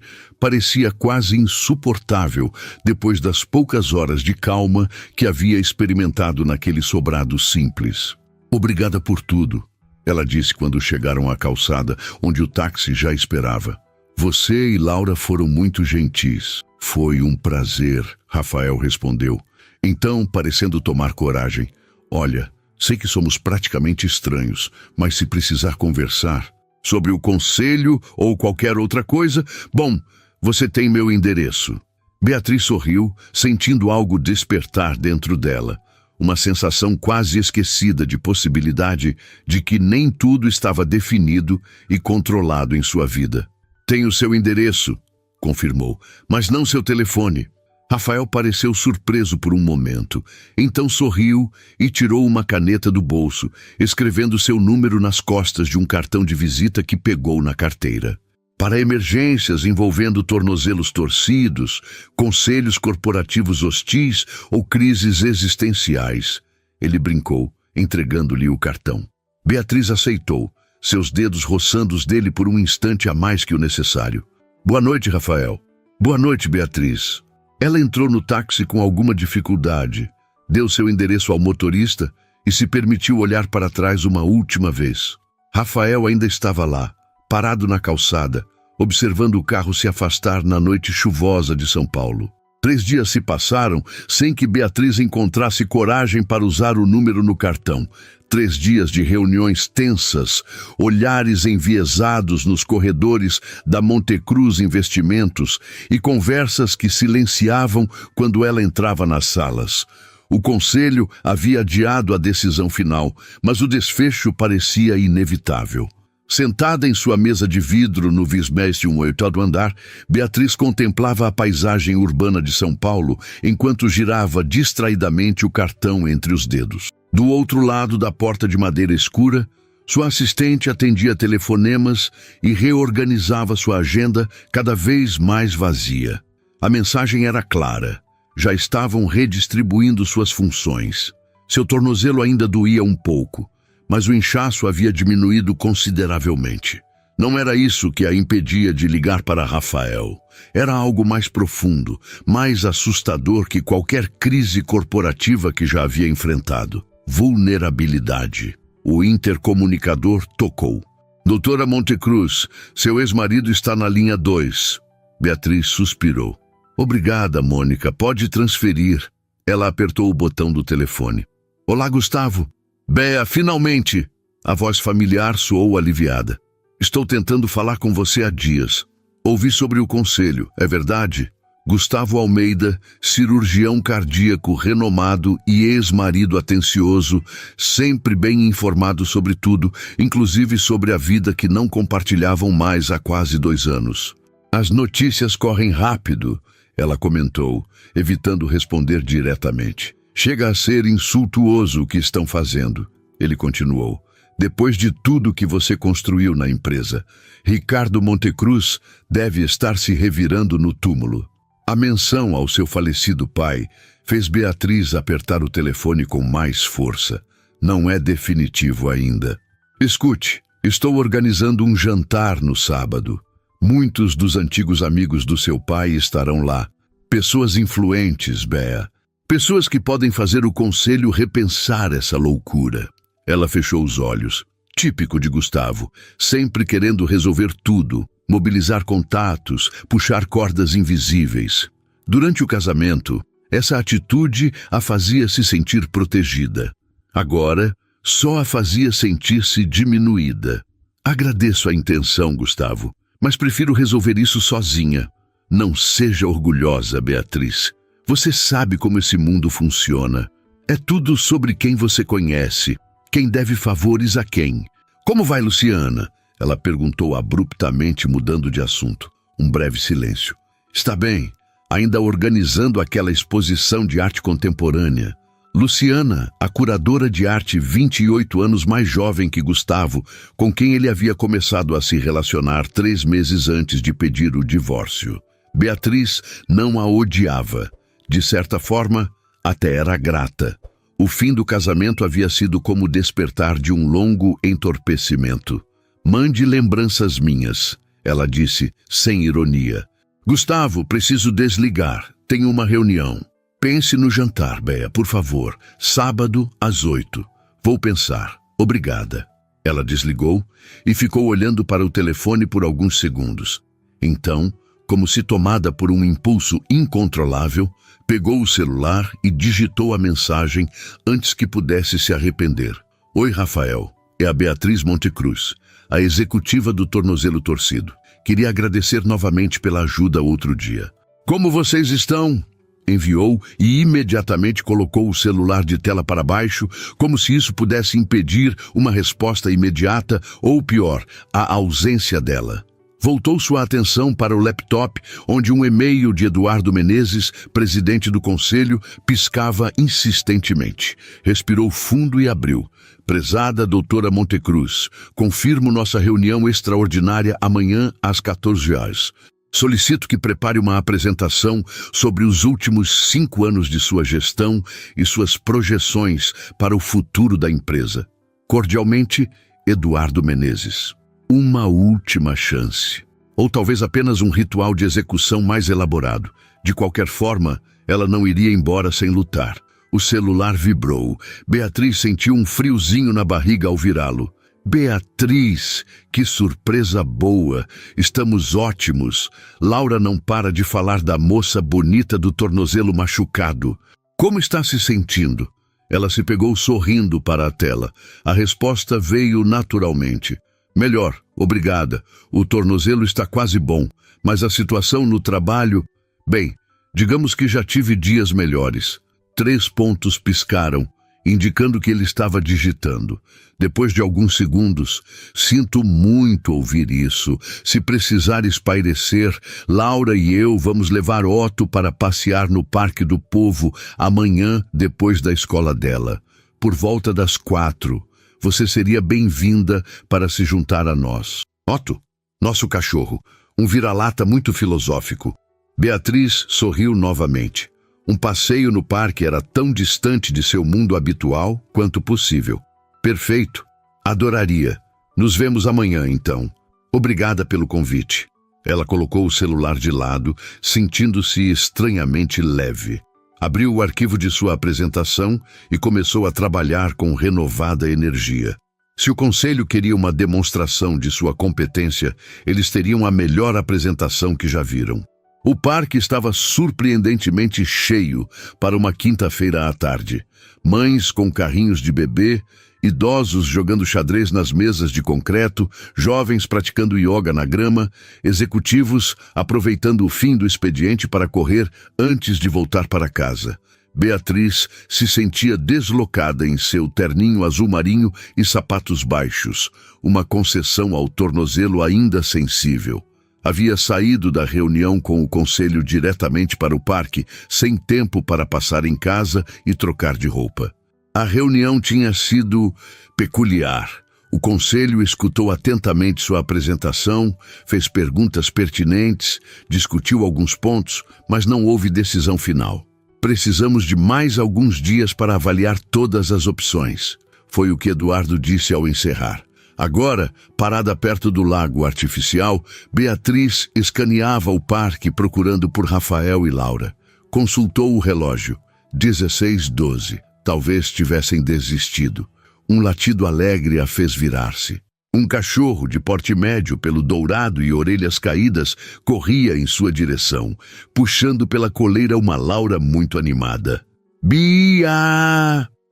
parecia quase insuportável depois das poucas horas de calma que havia experimentado naquele sobrado simples. "Obrigada por tudo", ela disse quando chegaram à calçada, onde o táxi já esperava. "Você e Laura foram muito gentis." "Foi um prazer", Rafael respondeu. Então, parecendo tomar coragem: "Olha, sei que somos praticamente estranhos, mas se precisar conversar sobre o conselho ou qualquer outra coisa, bom, você tem meu endereço." Beatriz sorriu, sentindo algo despertar dentro dela. Uma sensação quase esquecida de possibilidade de que nem tudo estava definido e controlado em sua vida. "Tenho seu endereço", confirmou, "mas não seu telefone." Rafael pareceu surpreso por um momento, então sorriu e tirou uma caneta do bolso, escrevendo seu número nas costas de um cartão de visita que pegou na carteira. para emergências envolvendo tornozelos torcidos, conselhos corporativos hostis ou crises existenciais. Ele brincou, entregando-lhe o cartão. Beatriz aceitou, seus dedos roçando os dele por um instante a mais que o necessário. Boa noite, Rafael. Boa noite, Beatriz. Ela entrou no táxi com alguma dificuldade, deu seu endereço ao motorista e se permitiu olhar para trás uma última vez. Rafael ainda estava lá, parado na calçada, observando o carro se afastar na noite chuvosa de São Paulo. 3 dias se passaram sem que Beatriz encontrasse coragem para usar o número no cartão. 3 dias de reuniões tensas, olhares enviesados nos corredores da Montecruz Investimentos e conversas que silenciavam quando ela entrava nas salas. O conselho havia adiado a decisão final, mas o desfecho parecia inevitável. Sentada em sua mesa de vidro no 28º andar, Beatriz contemplava a paisagem urbana de São Paulo enquanto girava distraidamente o cartão entre os dedos. Do outro lado da porta de madeira escura, sua assistente atendia telefonemas e reorganizava sua agenda cada vez mais vazia. A mensagem era clara. Já estavam redistribuindo suas funções. Seu tornozelo ainda doía um pouco, mas o inchaço havia diminuído consideravelmente. Não era isso que a impedia de ligar para Rafael. Era algo mais profundo, mais assustador que qualquer crise corporativa que já havia enfrentado. Vulnerabilidade. O intercomunicador tocou. Doutora Montecruz, seu ex-marido está na linha 2. Beatriz suspirou. Obrigada, Mônica. Pode transferir. Ela apertou o botão do telefone. Olá, Gustavo. Bea, finalmente! A voz familiar soou aliviada. Estou tentando falar com você há dias. Ouvi sobre o conselho, é verdade? Gustavo Almeida, cirurgião cardíaco renomado e ex-marido atencioso, sempre bem informado sobre tudo, inclusive sobre a vida que não compartilhavam mais há quase 2 anos. As notícias correm rápido, ela comentou, evitando responder diretamente. Chega a ser insultuoso o que estão fazendo. Ele continuou. Depois de tudo que você construiu na empresa, Ricardo Montecruz deve estar se revirando no túmulo. A menção ao seu falecido pai fez Beatriz apertar o telefone com mais força. Não é definitivo ainda. Escute, estou organizando um jantar no sábado. Muitos dos antigos amigos do seu pai estarão lá. Pessoas influentes, Bea. Pessoas que podem fazer o conselho repensar essa loucura. Ela fechou os olhos. Típico de Gustavo, sempre querendo resolver tudo, mobilizar contatos, puxar cordas invisíveis. Durante o casamento, essa atitude a fazia se sentir protegida. Agora, só a fazia sentir-se diminuída. Agradeço a intenção, Gustavo, mas prefiro resolver isso sozinha. Não seja orgulhosa, Beatriz. Você sabe como esse mundo funciona. É tudo sobre quem você conhece, quem deve favores a quem. Como vai, Luciana? Ela perguntou abruptamente, mudando de assunto. Um breve silêncio. Está bem, ainda organizando aquela exposição de arte contemporânea. Luciana, a curadora de arte 28 anos mais jovem que Gustavo, com quem ele havia começado a se relacionar 3 meses antes de pedir o divórcio. Beatriz não a odiava. De certa forma, até era grata. O fim do casamento havia sido como o despertar de um longo entorpecimento. Mande lembranças minhas, ela disse, sem ironia. Gustavo, preciso desligar. Tenho uma reunião. Pense no jantar, Bea, por favor. Sábado, às 8. Vou pensar. Obrigada. Ela desligou e ficou olhando para o telefone por alguns segundos. Então, como se tomada por um impulso incontrolável, pegou o celular e digitou a mensagem antes que pudesse se arrepender. Oi, Rafael. É a Beatriz Montecruz, a executiva do tornozelo torcido. Queria agradecer novamente pela ajuda outro dia. Como vocês estão? Enviou e imediatamente colocou o celular de tela para baixo, como se isso pudesse impedir uma resposta imediata ou, pior, a ausência dela. Voltou sua atenção para o laptop, onde um e-mail de Eduardo Menezes, presidente do conselho, piscava insistentemente. Respirou fundo e abriu. Prezada doutora Montecruz, confirmo nossa reunião extraordinária amanhã às 14 horas. Solicito que prepare uma apresentação sobre os últimos 5 anos de sua gestão e suas projeções para o futuro da empresa. Cordialmente, Eduardo Menezes. Uma última chance. Ou talvez apenas um ritual de execução mais elaborado. De qualquer forma, ela não iria embora sem lutar. O celular vibrou. Beatriz sentiu um friozinho na barriga ao virá-lo. Beatriz, que surpresa boa! Estamos ótimos. Laura não para de falar da moça bonita do tornozelo machucado. Como está se sentindo? Ela se pegou sorrindo para a tela. A resposta veio naturalmente. Melhor, obrigada. O tornozelo está quase bom, mas a situação no trabalho... Bem, digamos que já tive dias melhores. 3 pontos piscaram, indicando que ele estava digitando. Depois de alguns segundos, sinto muito ouvir isso. Se precisar espairecer, Laura e eu vamos levar Otto para passear no Parque do Povo amanhã, depois da escola dela. Por volta das 4, você seria bem-vinda para se juntar a nós. Otto, nosso cachorro, um vira-lata muito filosófico. Beatriz sorriu novamente. Um passeio no parque era tão distante de seu mundo habitual quanto possível. Perfeito. Adoraria. Nos vemos amanhã, então. Obrigada pelo convite. Ela colocou o celular de lado, sentindo-se estranhamente leve. Abriu o arquivo de sua apresentação e começou a trabalhar com renovada energia. Se o conselho queria uma demonstração de sua competência, eles teriam a melhor apresentação que já viram. O parque estava surpreendentemente cheio para uma quinta-feira à tarde. Mães com carrinhos de bebê, idosos jogando xadrez nas mesas de concreto, jovens praticando yoga na grama, executivos aproveitando o fim do expediente para correr antes de voltar para casa. Beatriz se sentia deslocada em seu terninho azul marinho e sapatos baixos, uma concessão ao tornozelo ainda sensível. Havia saído da reunião com o conselho diretamente para o parque, sem tempo para passar em casa e trocar de roupa. A reunião tinha sido peculiar. O conselho escutou atentamente sua apresentação, fez perguntas pertinentes, discutiu alguns pontos, mas não houve decisão final. Precisamos de mais alguns dias para avaliar todas as opções, foi o que Eduardo disse ao encerrar. Agora, parada perto do lago artificial, Beatriz escaneava o parque procurando por Rafael e Laura. Consultou o relógio. 16:12. Talvez tivessem desistido. Um latido alegre a fez virar-se. Um cachorro de porte médio, pelo dourado e orelhas caídas, corria em sua direção, puxando pela coleira uma Laura muito animada. «Bia!»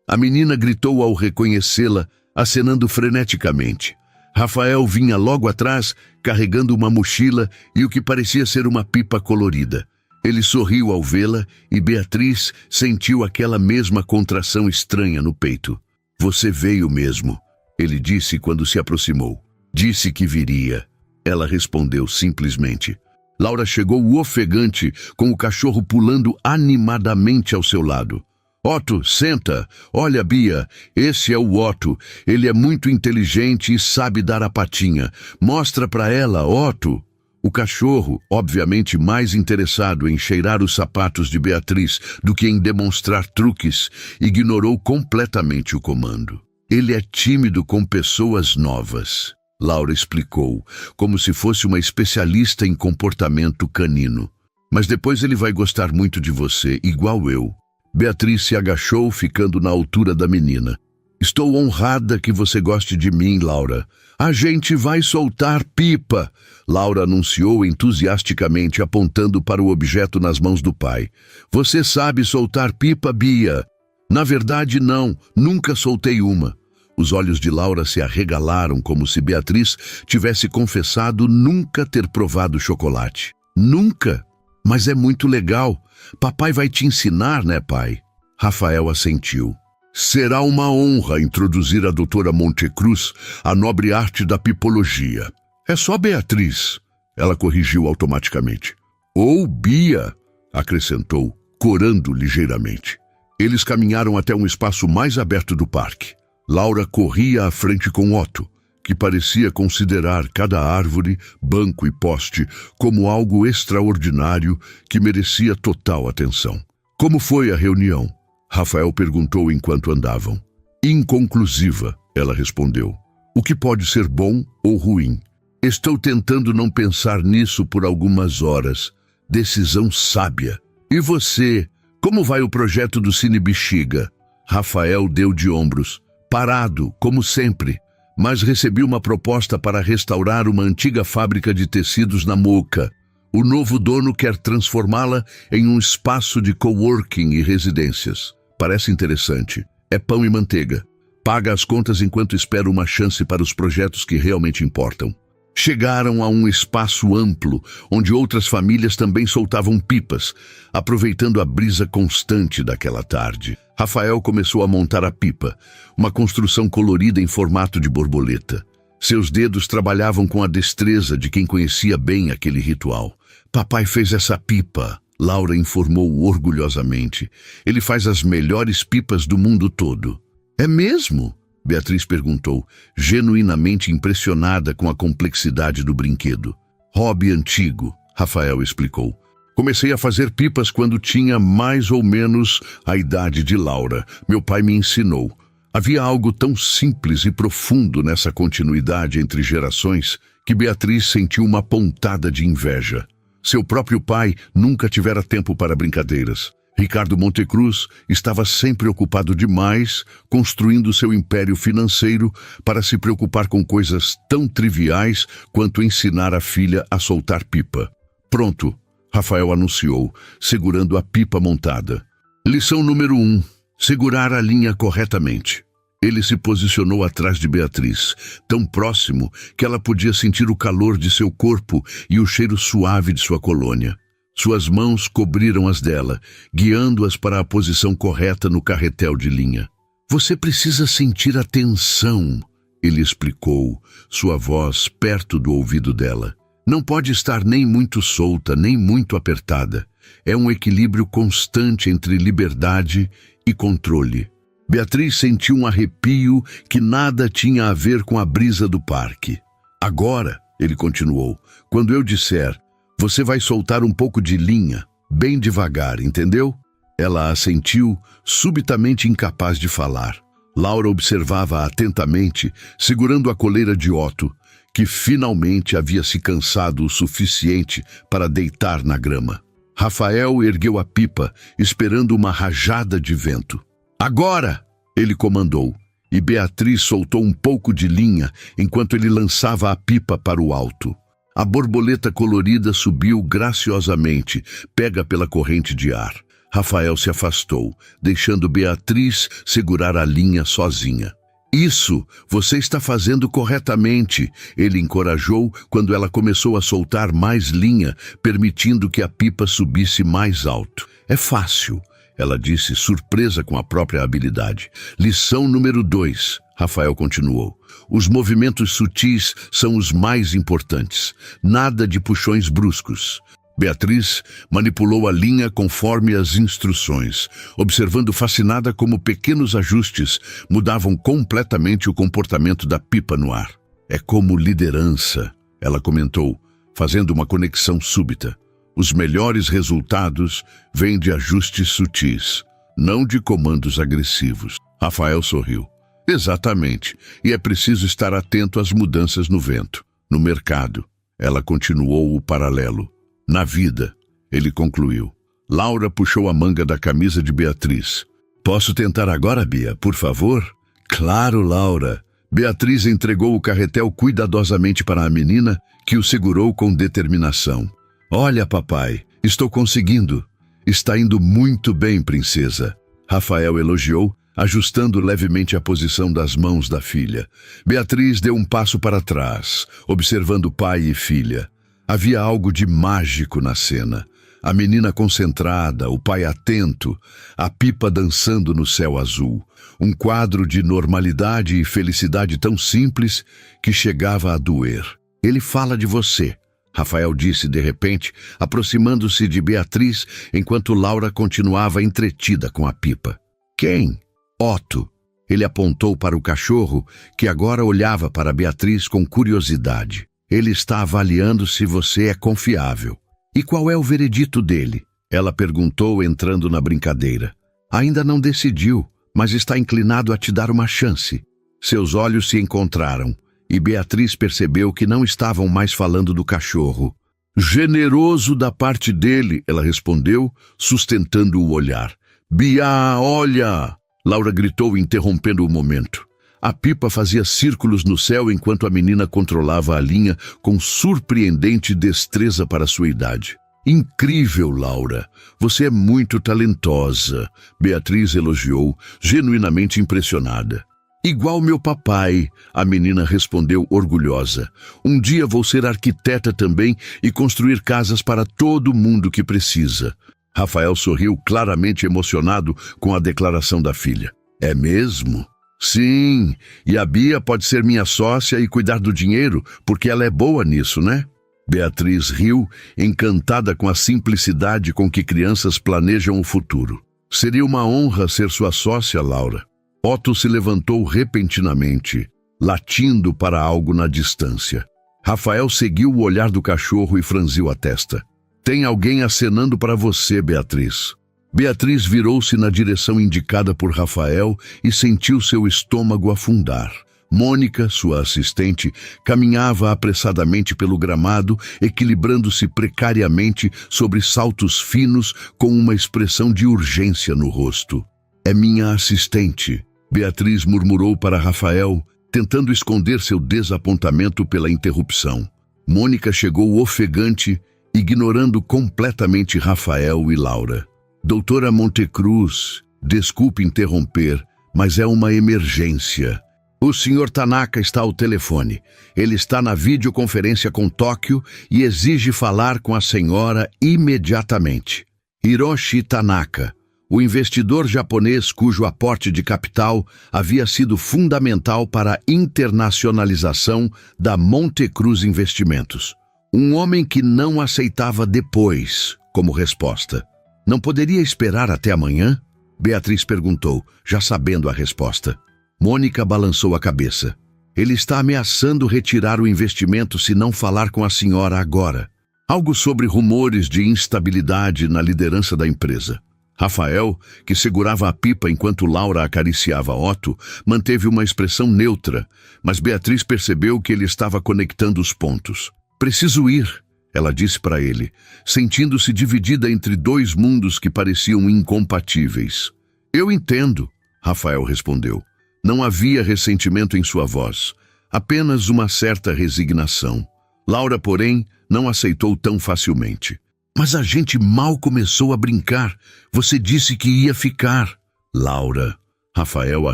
A menina gritou ao reconhecê-la, acenando freneticamente. Rafael vinha logo atrás, carregando uma mochila e o que parecia ser uma pipa colorida. Ele sorriu ao vê-la e Beatriz sentiu aquela mesma contração estranha no peito. «Você veio mesmo», ele disse quando se aproximou. «Disse que viria». Ela respondeu simplesmente. Laura chegou ofegante, com o cachorro pulando animadamente ao seu lado. «Otto, senta. Olha, Bia, esse é o Otto. Ele é muito inteligente e sabe dar a patinha. Mostra para ela, Otto». O cachorro, obviamente mais interessado em cheirar os sapatos de Beatriz do que em demonstrar truques, ignorou completamente o comando. «Ele é tímido com pessoas novas», Laura explicou, como se fosse uma especialista em comportamento canino. «Mas depois ele vai gostar muito de você, igual eu». Beatriz se agachou, ficando na altura da menina. «Estou honrada que você goste de mim, Laura. A gente vai soltar pipa», Laura anunciou entusiasticamente, apontando para o objeto nas mãos do pai. «Você sabe soltar pipa, Bia?» «Na verdade, não. Nunca soltei uma». Os olhos de Laura se arregalaram como se Beatriz tivesse confessado nunca ter provado chocolate. «Nunca? Mas é muito legal. Papai vai te ensinar, né, pai?» Rafael assentiu. «Será uma honra introduzir a doutora Montecruz à nobre arte da pipologia. É só Beatriz», ela corrigiu automaticamente. «Ou Bia», acrescentou, corando ligeiramente. Eles caminharam até um espaço mais aberto do parque. Laura corria à frente com Otto, que parecia considerar cada árvore, banco e poste como algo extraordinário que merecia total atenção. Como foi a reunião? Rafael perguntou enquanto andavam. Inconclusiva, ela respondeu. O que pode ser bom ou ruim? Estou tentando não pensar nisso por algumas horas. Decisão sábia. E você? Como vai o projeto do Cine Bexiga? Rafael deu de ombros. Parado, como sempre. Mas recebi uma proposta para restaurar uma antiga fábrica de tecidos na Moca. O novo dono quer transformá-la em um espaço de coworking e residências. Parece interessante. É pão e manteiga. Paga as contas enquanto espera uma chance para os projetos que realmente importam. Chegaram a um espaço amplo, onde outras famílias também soltavam pipas, aproveitando a brisa constante daquela tarde. Rafael começou a montar a pipa, uma construção colorida em formato de borboleta. Seus dedos trabalhavam com a destreza de quem conhecia bem aquele ritual. Papai fez essa pipa, Laura informou orgulhosamente. Ele faz as melhores pipas do mundo todo. É mesmo? Beatriz perguntou, genuinamente impressionada com a complexidade do brinquedo. Hobby antigo, Rafael explicou. Comecei a fazer pipas quando tinha mais ou menos a idade de Laura. Meu pai me ensinou. Havia algo tão simples e profundo nessa continuidade entre gerações que Beatriz sentiu uma pontada de inveja. Seu próprio pai nunca tivera tempo para brincadeiras. Ricardo Montecruz estava sempre ocupado demais construindo seu império financeiro para se preocupar com coisas tão triviais quanto ensinar a filha a soltar pipa. Pronto, Rafael anunciou, segurando a pipa montada. Lição número 1. Segurar a linha corretamente. Ele se posicionou atrás de Beatriz, tão próximo que ela podia sentir o calor de seu corpo e o cheiro suave de sua colônia. Suas mãos cobriram as dela, guiando-as para a posição correta no carretel de linha. Você precisa sentir a tensão, ele explicou, sua voz perto do ouvido dela. Não pode estar nem muito solta, nem muito apertada. É um equilíbrio constante entre liberdade e controle. Beatriz sentiu um arrepio que nada tinha a ver com a brisa do parque. Agora, ele continuou, quando eu disser, você vai soltar um pouco de linha, bem devagar, entendeu? Ela assentiu, subitamente incapaz de falar. Laura observava atentamente, segurando a coleira de Otto, que finalmente havia se cansado o suficiente para deitar na grama. Rafael ergueu a pipa, esperando uma rajada de vento. Agora! Ele comandou, e Beatriz soltou um pouco de linha enquanto ele lançava a pipa para o alto. A borboleta colorida subiu graciosamente, pega pela corrente de ar. Rafael se afastou, deixando Beatriz segurar a linha sozinha. Isso, você está fazendo corretamente, ele encorajou quando ela começou a soltar mais linha, permitindo que a pipa subisse mais alto. É fácil, ela disse, surpresa com a própria habilidade. Lição número 2, Rafael continuou. Os movimentos sutis são os mais importantes. Nada de puxões bruscos. Beatriz manipulou a linha conforme as instruções, observando fascinada como pequenos ajustes mudavam completamente o comportamento da pipa no ar. É como liderança, ela comentou, fazendo uma conexão súbita. Os melhores resultados vêm de ajustes sutis, não de comandos agressivos. Rafael sorriu. Exatamente, e é preciso estar atento às mudanças no vento, no mercado. Ela continuou o paralelo. Na vida, ele concluiu. Laura puxou a manga da camisa de Beatriz. Posso tentar agora, Bia, por favor? Claro, Laura. Beatriz entregou o carretel cuidadosamente para a menina, que o segurou com determinação. Olha, papai, estou conseguindo. Está indo muito bem, princesa. Rafael elogiou, ajustando levemente a posição das mãos da filha. Beatriz deu um passo para trás, observando pai e filha. Havia algo de mágico na cena. A menina concentrada, o pai atento, a pipa dançando no céu azul. Um quadro de normalidade e felicidade tão simples que chegava a doer. Ele fala de você, Rafael disse de repente, aproximando-se de Beatriz enquanto Laura continuava entretida com a pipa. Quem? Otto. Ele apontou para o cachorro, que agora olhava para Beatriz com curiosidade. Ele está avaliando se você é confiável. E qual é o veredito dele? Ela perguntou, entrando na brincadeira. Ainda não decidiu, mas está inclinado a te dar uma chance. Seus olhos se encontraram, e Beatriz percebeu que não estavam mais falando do cachorro. Generoso da parte dele, ela respondeu, sustentando o olhar. Bia, olha! Laura gritou, interrompendo o momento. A pipa fazia círculos no céu enquanto a menina controlava a linha com surpreendente destreza para sua idade. Incrível, Laura. Você é muito talentosa, Beatriz elogiou, genuinamente impressionada. Igual meu papai, a menina respondeu orgulhosa. Um dia vou ser arquiteta também e construir casas para todo mundo que precisa. Rafael sorriu, claramente emocionado com a declaração da filha. É mesmo? Sim, e a Bia pode ser minha sócia e cuidar do dinheiro, porque ela é boa nisso, né? Beatriz riu, encantada com a simplicidade com que crianças planejam o futuro. Seria uma honra ser sua sócia, Laura. Otto se levantou repentinamente, latindo para algo na distância. Rafael seguiu o olhar do cachorro e franziu a testa. Tem alguém acenando para você, Beatriz. Beatriz virou-se na direção indicada por Rafael e sentiu seu estômago afundar. Mônica, sua assistente, caminhava apressadamente pelo gramado, equilibrando-se precariamente sobre saltos finos com uma expressão de urgência no rosto. É minha assistente, Beatriz murmurou para Rafael, tentando esconder seu desapontamento pela interrupção. Mônica chegou ofegante, ignorando completamente Rafael e Laura. Doutora Montecruz, desculpe interromper, mas é uma emergência. O Sr. Tanaka está ao telefone. Ele está na videoconferência com Tóquio e exige falar com a senhora imediatamente. Hiroshi Tanaka, o investidor japonês cujo aporte de capital havia sido fundamental para a internacionalização da Montecruz Investimentos. Um homem que não aceitava depois como resposta. Não poderia esperar até amanhã? Beatriz perguntou, já sabendo a resposta. Mônica balançou a cabeça. Ele está ameaçando retirar o investimento se não falar com a senhora agora. Algo sobre rumores de instabilidade na liderança da empresa. Rafael, que segurava a pipa enquanto Laura acariciava Otto, manteve uma expressão neutra, mas Beatriz percebeu que ele estava conectando os pontos. Preciso ir, ela disse para ele, sentindo-se dividida entre dois mundos que pareciam incompatíveis. Eu entendo, Rafael respondeu. Não havia ressentimento em sua voz, apenas uma certa resignação. Laura, porém, não aceitou tão facilmente. Mas a gente mal começou a brincar. Você disse que ia ficar. Laura, Rafael a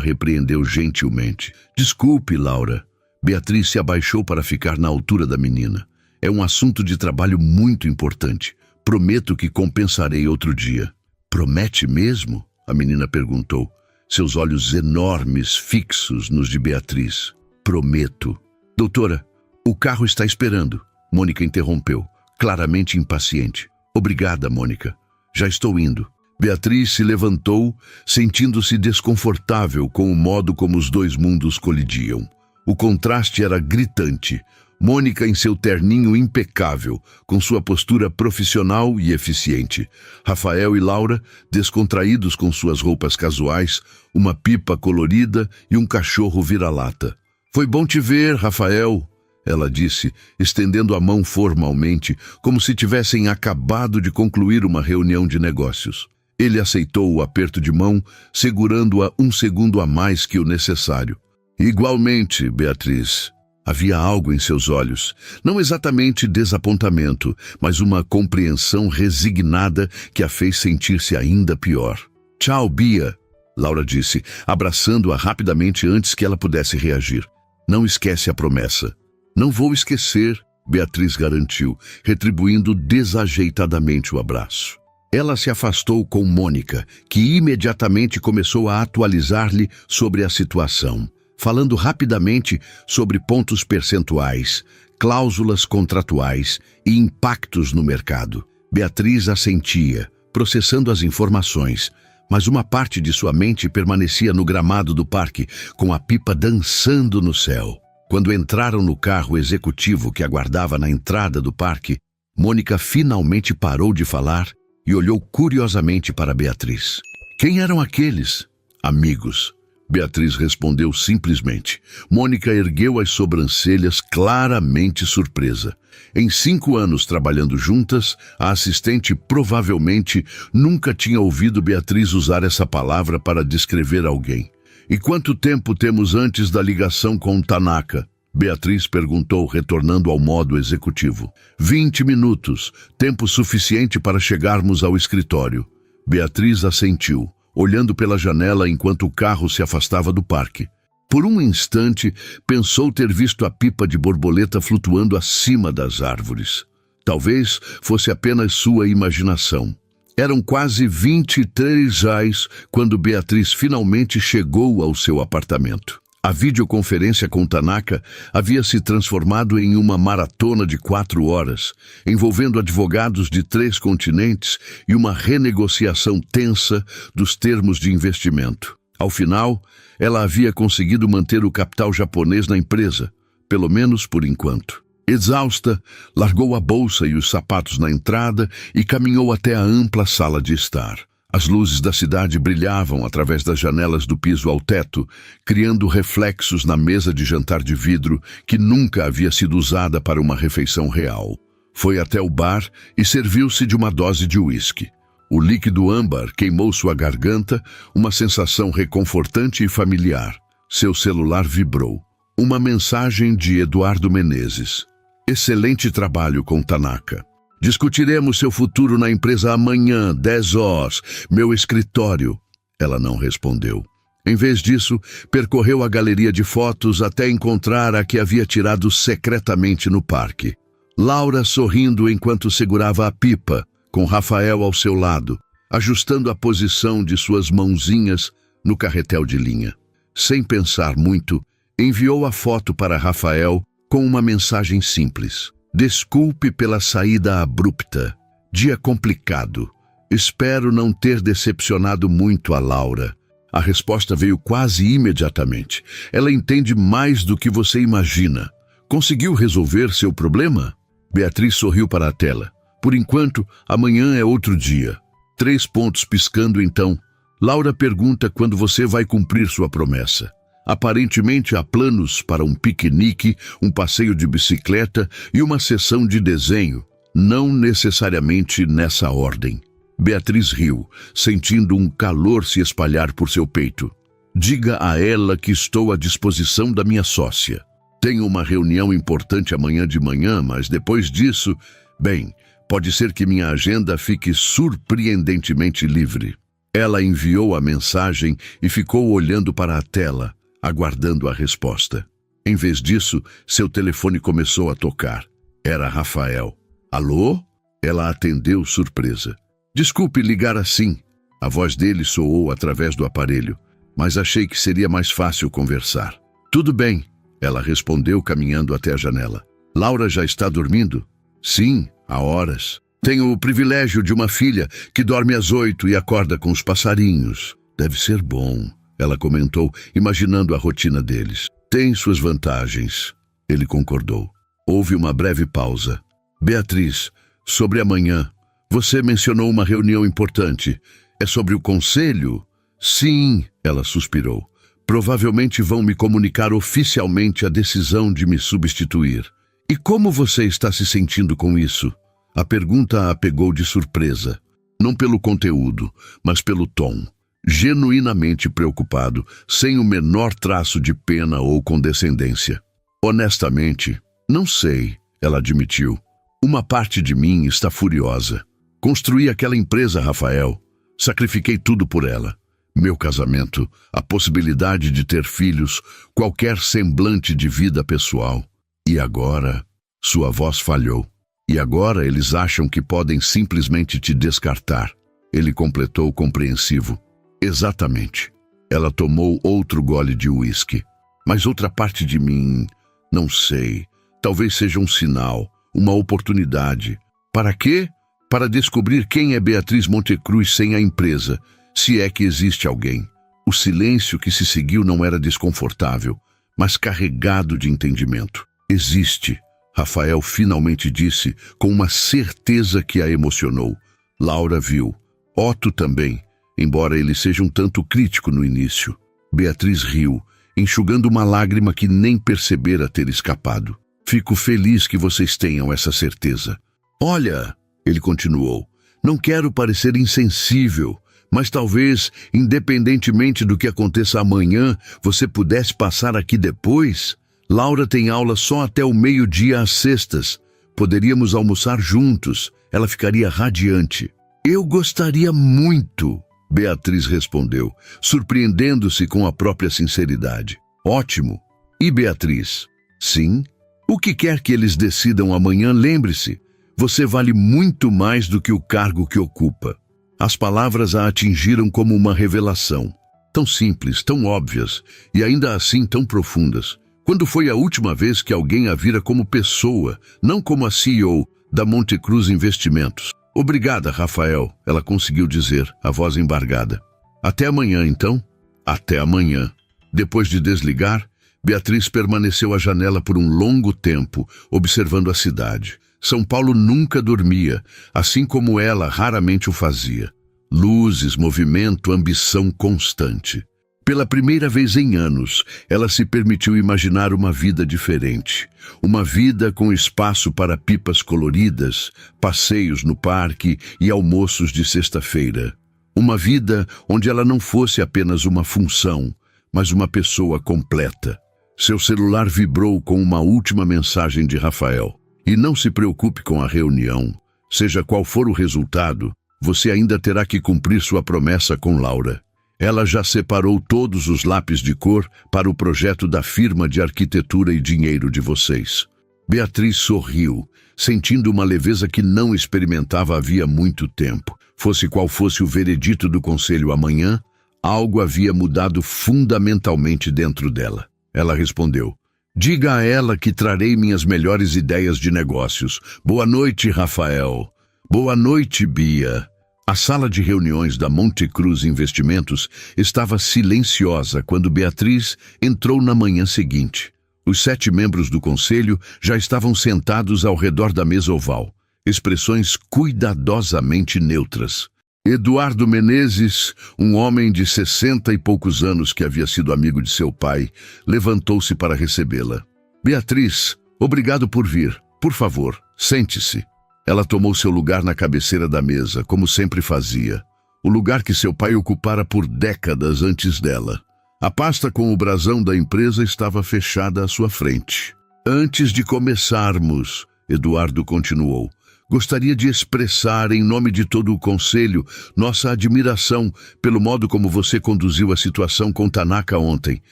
repreendeu gentilmente. Desculpe, Laura. Beatriz se abaixou para ficar na altura da menina. É um assunto de trabalho muito importante. Prometo que compensarei outro dia. Promete mesmo? A menina perguntou. Seus olhos enormes fixos nos de Beatriz. Prometo. Doutora, o carro está esperando. Mônica interrompeu, claramente impaciente. Obrigada, Mônica. Já estou indo. Beatriz se levantou, sentindo-se desconfortável com o modo como os dois mundos colidiam. O contraste era gritante. Mônica em seu terninho impecável, com sua postura profissional e eficiente. Rafael e Laura, descontraídos com suas roupas casuais, uma pipa colorida e um cachorro vira-lata. Foi bom te ver, Rafael, ela disse, estendendo a mão formalmente, como se tivessem acabado de concluir uma reunião de negócios. Ele aceitou o aperto de mão, segurando-a um segundo a mais que o necessário. Igualmente, Beatriz. Havia algo em seus olhos, não exatamente desapontamento, mas uma compreensão resignada que a fez sentir-se ainda pior. Tchau, Bia, Laura disse, abraçando-a rapidamente antes que ela pudesse reagir. Não esquece a promessa. Não vou esquecer, Beatriz garantiu, retribuindo desajeitadamente o abraço. Ela se afastou com Mônica, que imediatamente começou a atualizar-lhe sobre a situação, falando rapidamente sobre pontos percentuais, cláusulas contratuais e impactos no mercado. Beatriz assentia, processando as informações, mas uma parte de sua mente permanecia no gramado do parque, com a pipa dançando no céu. Quando entraram no carro executivo que aguardava na entrada do parque, Mônica finalmente parou de falar e olhou curiosamente para Beatriz. Quem eram aqueles? Amigos. Beatriz respondeu simplesmente. Mônica ergueu as sobrancelhas, claramente surpresa. Em 5 anos trabalhando juntas, a assistente provavelmente nunca tinha ouvido Beatriz usar essa palavra para descrever alguém. E quanto tempo temos antes da ligação com Tanaka? Beatriz perguntou, retornando ao modo executivo. 20 minutos, tempo suficiente para chegarmos ao escritório. Beatriz assentiu, olhando pela janela enquanto o carro se afastava do parque. Por um instante, pensou ter visto a pipa de borboleta flutuando acima das árvores. Talvez fosse apenas sua imaginação. Eram quase 23 quando Beatriz finalmente chegou ao seu apartamento. A videoconferência com Tanaka havia se transformado em uma maratona de 4 horas, envolvendo advogados de 3 continentes e uma renegociação tensa dos termos de investimento. Ao final, ela havia conseguido manter o capital japonês na empresa, pelo menos por enquanto. Exausta, largou a bolsa e os sapatos na entrada e caminhou até a ampla sala de estar. As luzes da cidade brilhavam através das janelas do piso ao teto, criando reflexos na mesa de jantar de vidro que nunca havia sido usada para uma refeição real. Foi até o bar e serviu-se de uma dose de uísque. O líquido âmbar queimou sua garganta, uma sensação reconfortante e familiar. Seu celular vibrou. Uma mensagem de Eduardo Menezes. Excelente trabalho com Tanaka. Discutiremos seu futuro na empresa amanhã, 10 horas, meu escritório. Ela não respondeu. Em vez disso, percorreu a galeria de fotos até encontrar a que havia tirado secretamente no parque. Laura sorrindo enquanto segurava a pipa, com Rafael ao seu lado, ajustando a posição de suas mãozinhas no carretel de linha. Sem pensar muito, enviou a foto para Rafael com uma mensagem simples. Desculpe pela saída abrupta. Dia complicado. Espero não ter decepcionado muito a Laura. A resposta veio quase imediatamente. Ela entende mais do que você imagina. Conseguiu resolver seu problema? Beatriz sorriu para a tela. Por enquanto, amanhã é outro dia. 3 pontos piscando então. Laura pergunta quando você vai cumprir sua promessa. Aparentemente há planos para um piquenique, um passeio de bicicleta e uma sessão de desenho, não necessariamente nessa ordem. Beatriz riu, sentindo um calor se espalhar por seu peito. Diga a ela que estou à disposição da minha sócia. Tenho uma reunião importante amanhã de manhã, mas depois disso, bem, pode ser que minha agenda fique surpreendentemente livre. Ela enviou a mensagem e ficou olhando para a tela, aguardando a resposta. Em vez disso, seu telefone começou a tocar. Era Rafael. Alô? Ela atendeu surpresa. Desculpe ligar assim. A voz dele soou através do aparelho, mas achei que seria mais fácil conversar. Tudo bem, ela respondeu caminhando até a janela. Laura já está dormindo? Sim, há horas. Tenho o privilégio de uma filha que dorme às 8 e acorda com os passarinhos. Deve ser bom. Ela comentou, imaginando a rotina deles. Tem suas vantagens. Ele concordou. Houve uma breve pausa. Beatriz, sobre amanhã. Você mencionou uma reunião importante. É sobre o conselho? Sim, ela suspirou. Provavelmente vão me comunicar oficialmente a decisão de me substituir. E como você está se sentindo com isso? A pergunta a pegou de surpresa. Não pelo conteúdo, mas pelo tom. Genuinamente preocupado, sem o menor traço de pena ou condescendência. Honestamente, não sei, ela admitiu. Uma parte de mim está furiosa. Construí aquela empresa, Rafael. Sacrifiquei tudo por ela. Meu casamento, a possibilidade de ter filhos, qualquer semblante de vida pessoal. E agora, sua voz falhou. E agora eles acham que podem simplesmente te descartar. Ele completou compreensivo. Exatamente. Ela tomou outro gole de uísque. Mas outra parte de mim, não sei. Talvez seja um sinal, uma oportunidade. Para quê? Para descobrir quem é Beatriz Montecruz sem a empresa, Se é que existe alguém. O silêncio que se seguiu não era desconfortável, mas carregado de entendimento. Existe, Rafael finalmente disse, com uma certeza que a emocionou. Laura viu. Otto também, embora ele seja um tanto crítico no início. Beatriz riu, enxugando uma lágrima que nem percebera ter escapado. Fico feliz que vocês tenham essa certeza. Olha, ele continuou, não quero parecer insensível, mas talvez, independentemente do que aconteça amanhã, você pudesse passar aqui depois. Laura tem aula só até o meio-dia às sextas. Poderíamos almoçar juntos. Ela ficaria radiante. Eu gostaria muito, Beatriz respondeu, surpreendendo-se com a própria sinceridade. Ótimo. E Beatriz? Sim? O que quer que eles decidam amanhã, lembre-se, você vale muito mais do que o cargo que ocupa. As palavras a atingiram como uma revelação. Tão simples, tão óbvias, e ainda assim tão profundas. Quando foi a última vez que alguém a vira como pessoa, não como a CEO da Monte Cruz Investimentos? Obrigada, Rafael, ela conseguiu dizer, a voz embargada. Até amanhã, então? Até amanhã. Depois de desligar, Beatriz permaneceu à janela por um longo tempo, observando a cidade. São Paulo nunca dormia, assim como ela raramente o fazia. Luzes, movimento, ambição constante. Pela primeira vez em anos, ela se permitiu imaginar uma vida diferente. Uma vida com espaço para pipas coloridas, passeios no parque e almoços de sexta-feira. Uma vida onde ela não fosse apenas uma função, mas uma pessoa completa. Seu celular vibrou com uma última mensagem de Rafael. E não se preocupe com a reunião. Seja qual for o resultado, você ainda terá que cumprir sua promessa com Laura. Ela já separou todos os lápis de cor para o projeto da firma de arquitetura e dinheiro de vocês. Beatriz sorriu, sentindo uma leveza que não experimentava havia muito tempo. Fosse qual fosse o veredito do conselho amanhã, algo havia mudado fundamentalmente dentro dela. Ela respondeu, diga a ela que trarei minhas melhores ideias de negócios. Boa noite, Rafael. Boa noite, Bia. A sala de reuniões da Monte Cruz Investimentos estava silenciosa quando Beatriz entrou na manhã seguinte. Os 7 membros do conselho já estavam sentados ao redor da mesa oval, expressões cuidadosamente neutras. Eduardo Menezes, um homem de 60 e poucos anos que havia sido amigo de seu pai, levantou-se para recebê-la. Beatriz, obrigado por vir. Por favor, sente-se. Ela tomou seu lugar na cabeceira da mesa, como sempre fazia. O lugar que seu pai ocupara por décadas antes dela. A pasta com o brasão da empresa estava fechada à sua frente. Antes de começarmos, Eduardo continuou, gostaria de expressar, em nome de todo o conselho, nossa admiração pelo modo como você conduziu a situação com Tanaka ontem.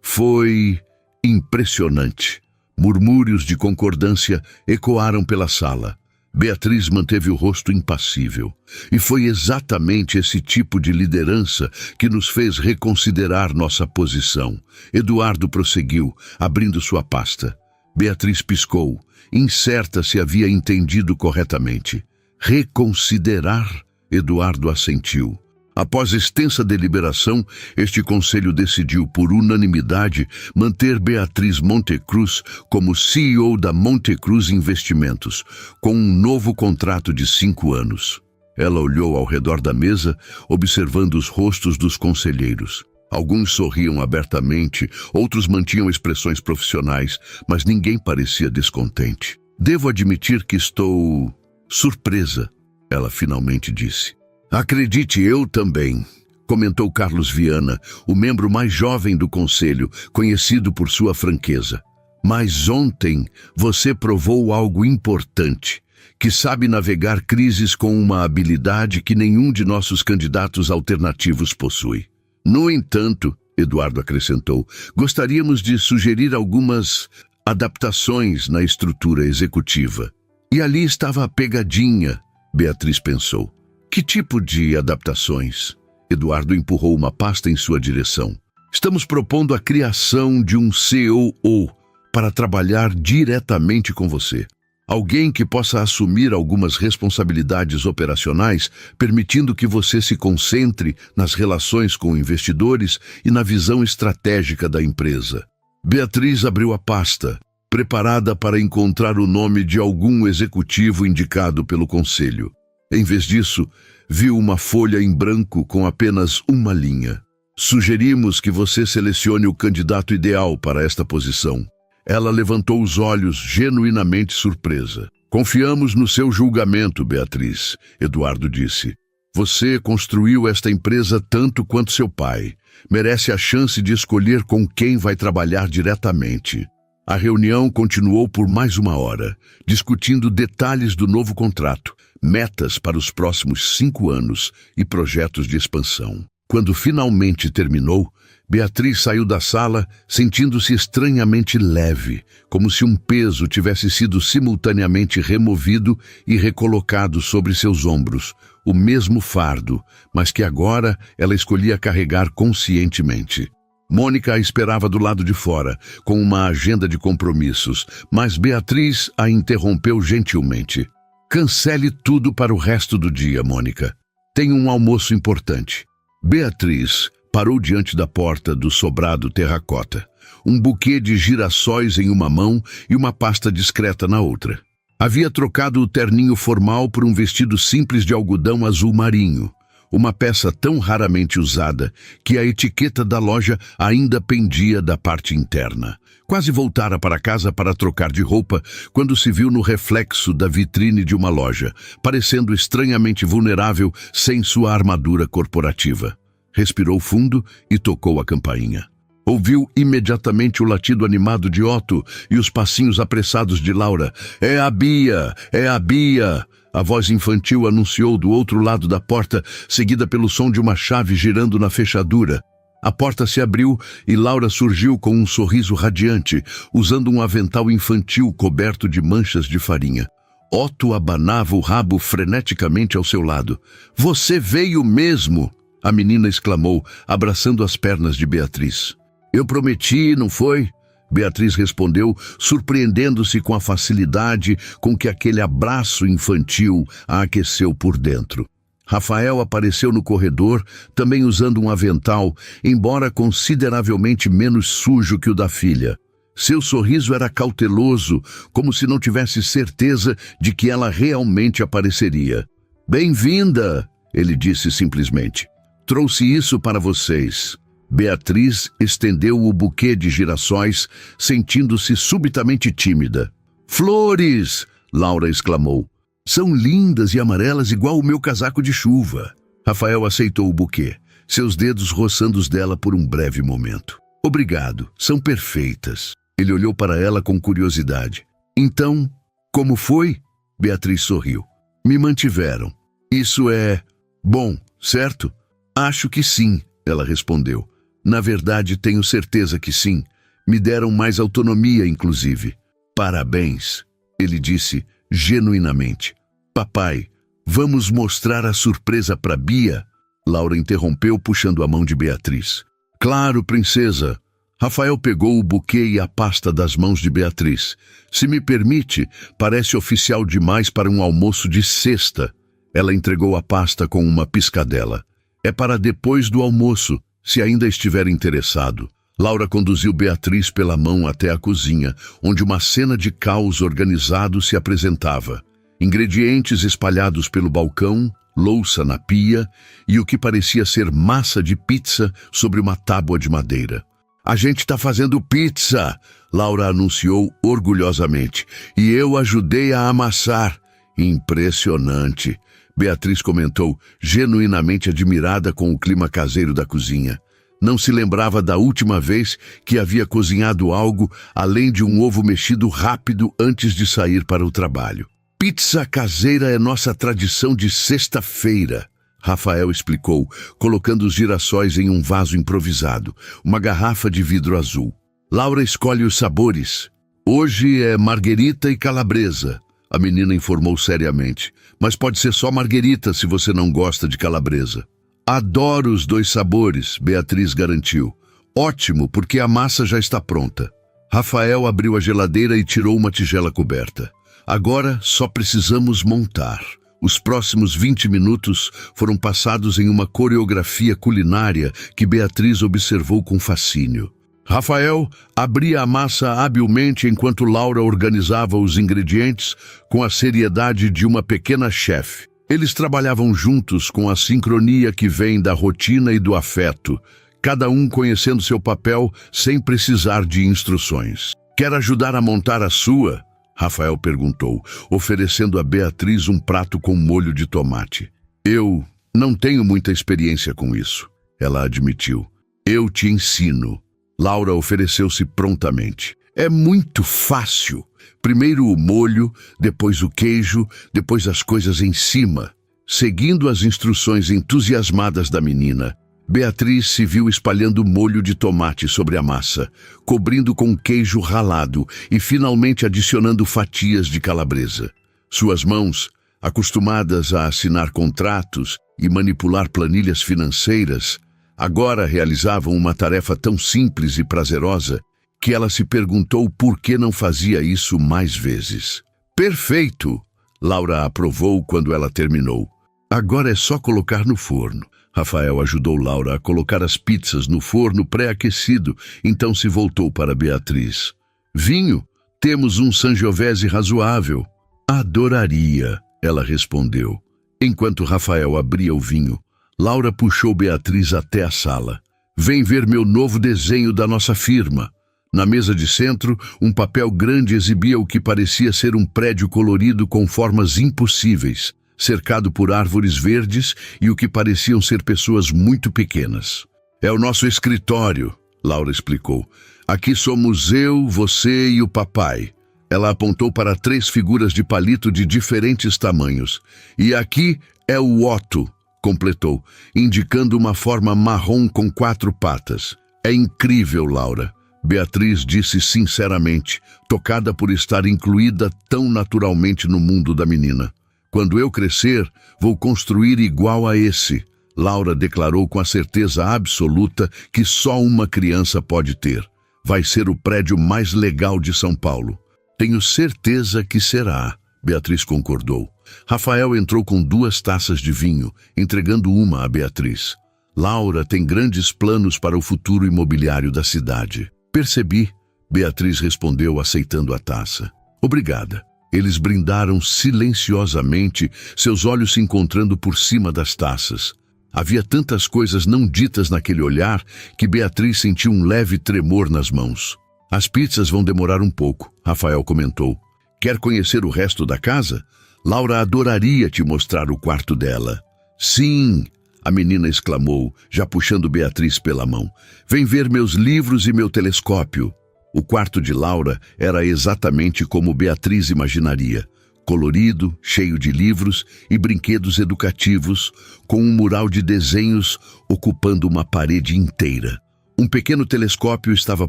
Foi impressionante. Murmúrios de concordância ecoaram pela sala. Beatriz manteve o rosto impassível. E foi exatamente esse tipo de liderança que nos fez reconsiderar nossa posição. Eduardo prosseguiu, abrindo sua pasta. Beatriz piscou, incerta se havia entendido corretamente. Reconsiderar? Eduardo assentiu. Após extensa deliberação, este conselho decidiu por unanimidade manter Beatriz Montecruz como CEO da Monte Cruz Investimentos, com um novo contrato de 5 anos. Ela olhou ao redor da mesa, observando os rostos dos conselheiros. Alguns sorriam abertamente, outros mantinham expressões profissionais, mas ninguém parecia descontente. Devo admitir que estou surpresa, ela finalmente disse. Acredite, eu também, comentou Carlos Viana, o membro mais jovem do conselho, conhecido por sua franqueza. Mas ontem você provou algo importante, que sabe navegar crises com uma habilidade que nenhum de nossos candidatos alternativos possui. No entanto, Eduardo acrescentou, gostaríamos de sugerir algumas adaptações na estrutura executiva. E ali estava a pegadinha, Beatriz pensou. Que tipo de adaptações? Eduardo empurrou uma pasta em sua direção. Estamos propondo a criação de um COO para trabalhar diretamente com você. Alguém que possa assumir algumas responsabilidades operacionais, permitindo que você se concentre nas relações com investidores e na visão estratégica da empresa. Beatriz abriu a pasta, preparada para encontrar o nome de algum executivo indicado pelo conselho. Em vez disso, viu uma folha em branco com apenas uma linha. Sugerimos que você selecione o candidato ideal para esta posição. Ela levantou os olhos, genuinamente surpresa. Confiamos no seu julgamento, Beatriz, Eduardo disse. Você construiu esta empresa tanto quanto seu pai. Merece a chance de escolher com quem vai trabalhar diretamente. A reunião continuou por mais uma hora, discutindo detalhes do novo contrato, metas para os próximos 5 anos e projetos de expansão. Quando finalmente terminou, Beatriz saiu da sala sentindo-se estranhamente leve, como se um peso tivesse sido simultaneamente removido e recolocado sobre seus ombros, o mesmo fardo, mas que agora ela escolhia carregar conscientemente. Mônica a esperava do lado de fora, com uma agenda de compromissos, mas Beatriz a interrompeu gentilmente. Cancele tudo para o resto do dia, Mônica. Tenho um almoço importante. Beatriz parou diante da porta do sobrado terracota, um buquê de girassóis em uma mão e uma pasta discreta na outra. Havia trocado o terninho formal por um vestido simples de algodão azul marinho, uma peça tão raramente usada que a etiqueta da loja ainda pendia da parte interna. Quase voltara para casa para trocar de roupa quando se viu no reflexo da vitrine de uma loja, parecendo estranhamente vulnerável sem sua armadura corporativa. Respirou fundo e tocou a campainha. Ouviu imediatamente o latido animado de Otto e os passinhos apressados de Laura. É a Bia! É a Bia! A voz infantil anunciou do outro lado da porta, seguida pelo som de uma chave girando na fechadura. A porta se abriu e Laura surgiu com um sorriso radiante, usando um avental infantil coberto de manchas de farinha. Otto abanava o rabo freneticamente ao seu lado. Você veio mesmo! A menina exclamou, abraçando as pernas de Beatriz. Eu prometi, não foi? Beatriz respondeu, surpreendendo-se com a facilidade com que aquele abraço infantil a aqueceu por dentro. Rafael apareceu no corredor, também usando um avental, embora consideravelmente menos sujo que o da filha. Seu sorriso era cauteloso, como se não tivesse certeza de que ela realmente apareceria. Bem-vinda, ele disse simplesmente. Trouxe isso para vocês. Beatriz estendeu o buquê de girassóis, sentindo-se subitamente tímida. Flores! Laura exclamou. São lindas e amarelas igual o meu casaco de chuva. Rafael aceitou o buquê, seus dedos roçando os dela por um breve momento. Obrigado, são perfeitas. Ele olhou para ela com curiosidade. Então, como foi? Beatriz sorriu. Me mantiveram. Isso é bom, certo? Acho que sim, ela respondeu. Na verdade, tenho certeza que sim. Me deram mais autonomia, inclusive. Parabéns, ele disse genuinamente. Papai, vamos mostrar a surpresa para Bia? Laura interrompeu, puxando a mão de Beatriz. Claro, princesa. Rafael pegou o buquê e a pasta das mãos de Beatriz. Se me permite, parece oficial demais para um almoço de sexta. Ela entregou a pasta com uma piscadela. É para depois do almoço, se ainda estiver interessado. Laura conduziu Beatriz pela mão até a cozinha, onde uma cena de caos organizado se apresentava. Ingredientes espalhados pelo balcão, louça na pia e o que parecia ser massa de pizza sobre uma tábua de madeira. A gente está fazendo pizza, Laura anunciou orgulhosamente, e eu ajudei a amassar. Impressionante, Beatriz comentou, genuinamente admirada com o clima caseiro da cozinha. Não se lembrava da última vez que havia cozinhado algo além de um ovo mexido rápido antes de sair para o trabalho. Pizza caseira é nossa tradição de sexta-feira, Rafael explicou, colocando os girassóis em um vaso improvisado, uma garrafa de vidro azul. Laura escolhe os sabores. Hoje é marguerita e calabresa, a menina informou seriamente. Mas pode ser só marguerita se você não gosta de calabresa. Adoro os 2 sabores, Beatriz garantiu. Ótimo, porque a massa já está pronta. Rafael abriu a geladeira e tirou uma tigela coberta. Agora só precisamos montar. Os próximos 20 minutos foram passados em uma coreografia culinária que Beatriz observou com fascínio. Rafael abria a massa habilmente enquanto Laura organizava os ingredientes com a seriedade de uma pequena chefe. Eles trabalhavam juntos com a sincronia que vem da rotina e do afeto, cada um conhecendo seu papel sem precisar de instruções. Quer ajudar a montar a sua? Rafael perguntou, oferecendo a Beatriz um prato com molho de tomate. Eu não tenho muita experiência com isso, ela admitiu. Eu te ensino. Laura ofereceu-se prontamente. É muito fácil. Primeiro o molho, depois o queijo, depois as coisas em cima. Seguindo as instruções entusiasmadas da menina, Beatriz se viu espalhando molho de tomate sobre a massa, cobrindo com queijo ralado e finalmente adicionando fatias de calabresa. Suas mãos, acostumadas a assinar contratos e manipular planilhas financeiras, agora realizavam uma tarefa tão simples e prazerosa que ela se perguntou por que não fazia isso mais vezes. Perfeito! Laura aprovou quando ela terminou. Agora é só colocar no forno. Rafael ajudou Laura a colocar as pizzas no forno pré-aquecido, então se voltou para Beatriz. Vinho? Temos um Sangiovese razoável. Adoraria, ela respondeu. Enquanto Rafael abria o vinho, Laura puxou Beatriz até a sala. Vem ver meu novo desenho da nossa firma. Na mesa de centro, um papel grande exibia o que parecia ser um prédio colorido com formas impossíveis, cercado por árvores verdes e o que pareciam ser pessoas muito pequenas. É o nosso escritório, Laura explicou. Aqui somos eu, você e o papai. Ela apontou para 3 figuras de palito de diferentes tamanhos. E aqui é o Otto, completou, indicando uma forma marrom com 4 patas. É incrível, Laura. Beatriz disse sinceramente, tocada por estar incluída tão naturalmente no mundo da menina. Quando eu crescer, vou construir igual a esse, Laura declarou com a certeza absoluta que só uma criança pode ter. Vai ser o prédio mais legal de São Paulo. Tenho certeza que será, Beatriz concordou. Rafael entrou com 2 taças de vinho, entregando uma a Beatriz. Laura tem grandes planos para o futuro imobiliário da cidade. Percebi, Beatriz respondeu aceitando a taça. Obrigada. Eles brindaram silenciosamente, seus olhos se encontrando por cima das taças. Havia tantas coisas não ditas naquele olhar que Beatriz sentiu um leve tremor nas mãos. As pizzas vão demorar um pouco, Rafael comentou. Quer conhecer o resto da casa? Laura adoraria te mostrar o quarto dela. Sim, a menina exclamou, já puxando Beatriz pela mão. Vem ver meus livros e meu telescópio. O quarto de Laura era exatamente como Beatriz imaginaria. Colorido, cheio de livros e brinquedos educativos, com um mural de desenhos ocupando uma parede inteira. Um pequeno telescópio estava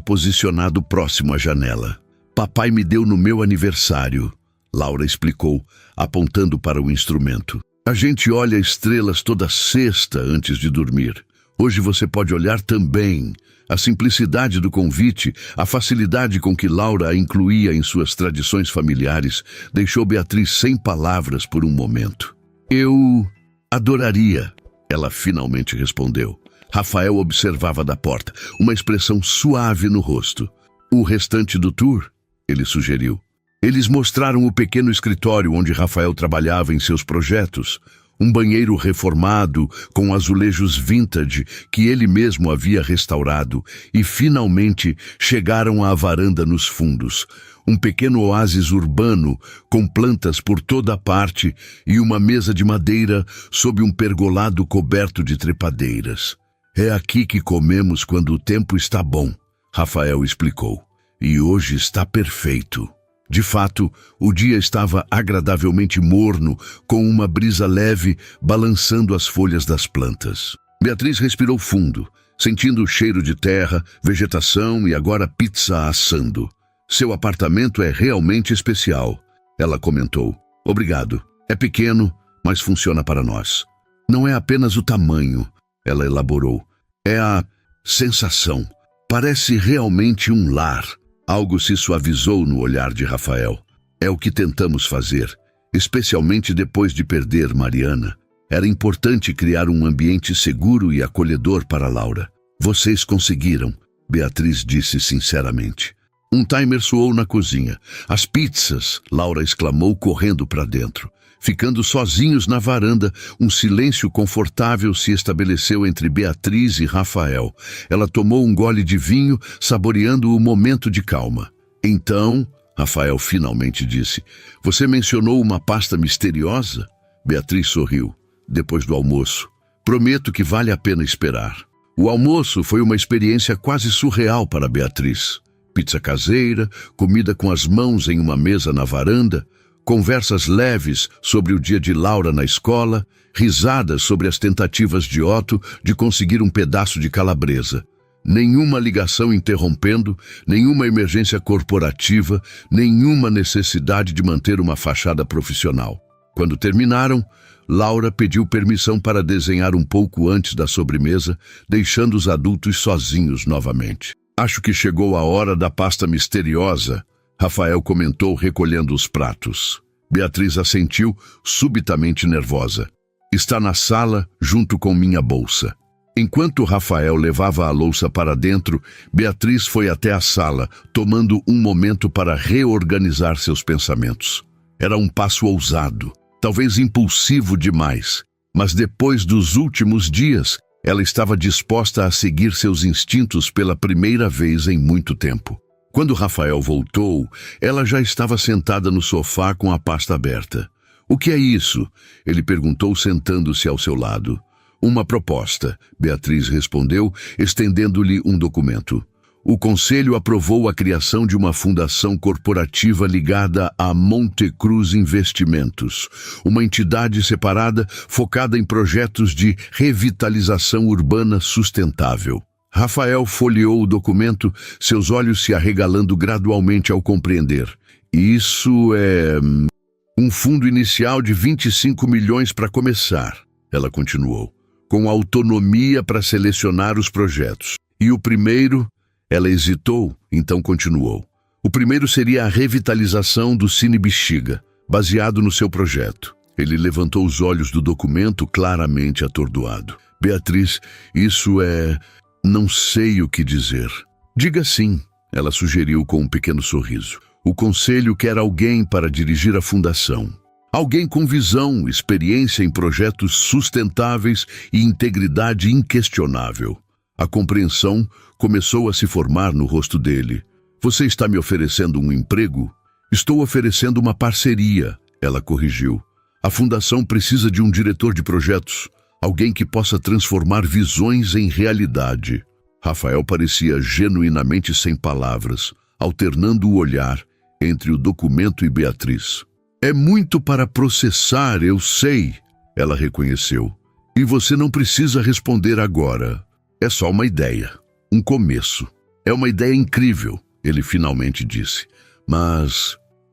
posicionado próximo à janela. Papai me deu no meu aniversário, Laura explicou, apontando para o instrumento. A gente olha estrelas toda sexta antes de dormir. Hoje você pode olhar também. A simplicidade do convite, a facilidade com que Laura a incluía em suas tradições familiares, deixou Beatriz sem palavras por um momento. Eu adoraria, ela finalmente respondeu. Rafael observava da porta, uma expressão suave no rosto. O restante do tour? Ele sugeriu. Eles mostraram o pequeno escritório onde Rafael trabalhava em seus projetos, um banheiro reformado com azulejos vintage que ele mesmo havia restaurado e finalmente chegaram à varanda nos fundos, um pequeno oásis urbano com plantas por toda a parte e uma mesa de madeira sob um pergolado coberto de trepadeiras. É aqui que comemos quando o tempo está bom, Rafael explicou, e hoje está perfeito. De fato, o dia estava agradavelmente morno, com uma brisa leve balançando as folhas das plantas. Beatriz respirou fundo, sentindo o cheiro de terra, vegetação e agora pizza assando. Seu apartamento é realmente especial, ela comentou. Obrigado. É pequeno, mas funciona para nós. Não é apenas o tamanho, ela elaborou. É a sensação. Parece realmente um lar. Algo se suavizou no olhar de Rafael. É o que tentamos fazer, especialmente depois de perder Mariana. Era importante criar um ambiente seguro e acolhedor para Laura. Vocês conseguiram, Beatriz disse sinceramente. Um timer soou na cozinha. As pizzas, Laura exclamou correndo para dentro. Ficando sozinhos na varanda, um silêncio confortável se estabeleceu entre Beatriz e Rafael. Ela tomou um gole de vinho, saboreando o momento de calma. Então, Rafael finalmente disse, você mencionou uma pasta misteriosa? Beatriz sorriu. Depois do almoço. Prometo que vale a pena esperar. O almoço foi uma experiência quase surreal para Beatriz. Pizza caseira, comida com as mãos em uma mesa na varanda, conversas leves sobre o dia de Laura na escola, risadas sobre as tentativas de Otto de conseguir um pedaço de calabresa. Nenhuma ligação interrompendo, nenhuma emergência corporativa, nenhuma necessidade de manter uma fachada profissional. Quando terminaram, Laura pediu permissão para desenhar um pouco antes da sobremesa, deixando os adultos sozinhos novamente. Acho que chegou a hora da pasta misteriosa, Rafael comentou recolhendo os pratos. Beatriz assentiu, subitamente nervosa. Está na sala, junto com minha bolsa. Enquanto Rafael levava a louça para dentro, Beatriz foi até a sala, tomando um momento para reorganizar seus pensamentos. Era um passo ousado, talvez impulsivo demais, mas depois dos últimos dias, ela estava disposta a seguir seus instintos pela primeira vez em muito tempo. Quando Rafael voltou, ela já estava sentada no sofá com a pasta aberta. O que é isso? Ele perguntou sentando-se ao seu lado. Uma proposta, Beatriz respondeu, estendendo-lhe um documento. O Conselho aprovou a criação de uma fundação corporativa ligada a Monte Cruz Investimentos, uma entidade separada focada em projetos de revitalização urbana sustentável. Rafael folheou o documento, seus olhos se arregalando gradualmente ao compreender. Isso é um fundo inicial de 25 milhões para começar, ela continuou, com autonomia para selecionar os projetos. E o primeiro... Ela hesitou, então continuou. O primeiro seria a revitalização do Cine Bexiga, baseado no seu projeto. Ele levantou os olhos do documento, claramente atordoado. Beatriz, isso é... não sei o que dizer. Diga sim, ela sugeriu com um pequeno sorriso. O conselho quer alguém para dirigir a fundação. Alguém com visão, experiência em projetos sustentáveis e integridade inquestionável. A compreensão começou a se formar no rosto dele. Você está me oferecendo um emprego? Estou oferecendo uma parceria, ela corrigiu. A fundação precisa de um diretor de projetos, alguém que possa transformar visões em realidade. Rafael parecia genuinamente sem palavras, alternando o olhar entre o documento e Beatriz. É muito para processar, eu sei, ela reconheceu. E você não precisa responder agora. É só uma ideia, um começo. É uma ideia incrível, ele finalmente disse.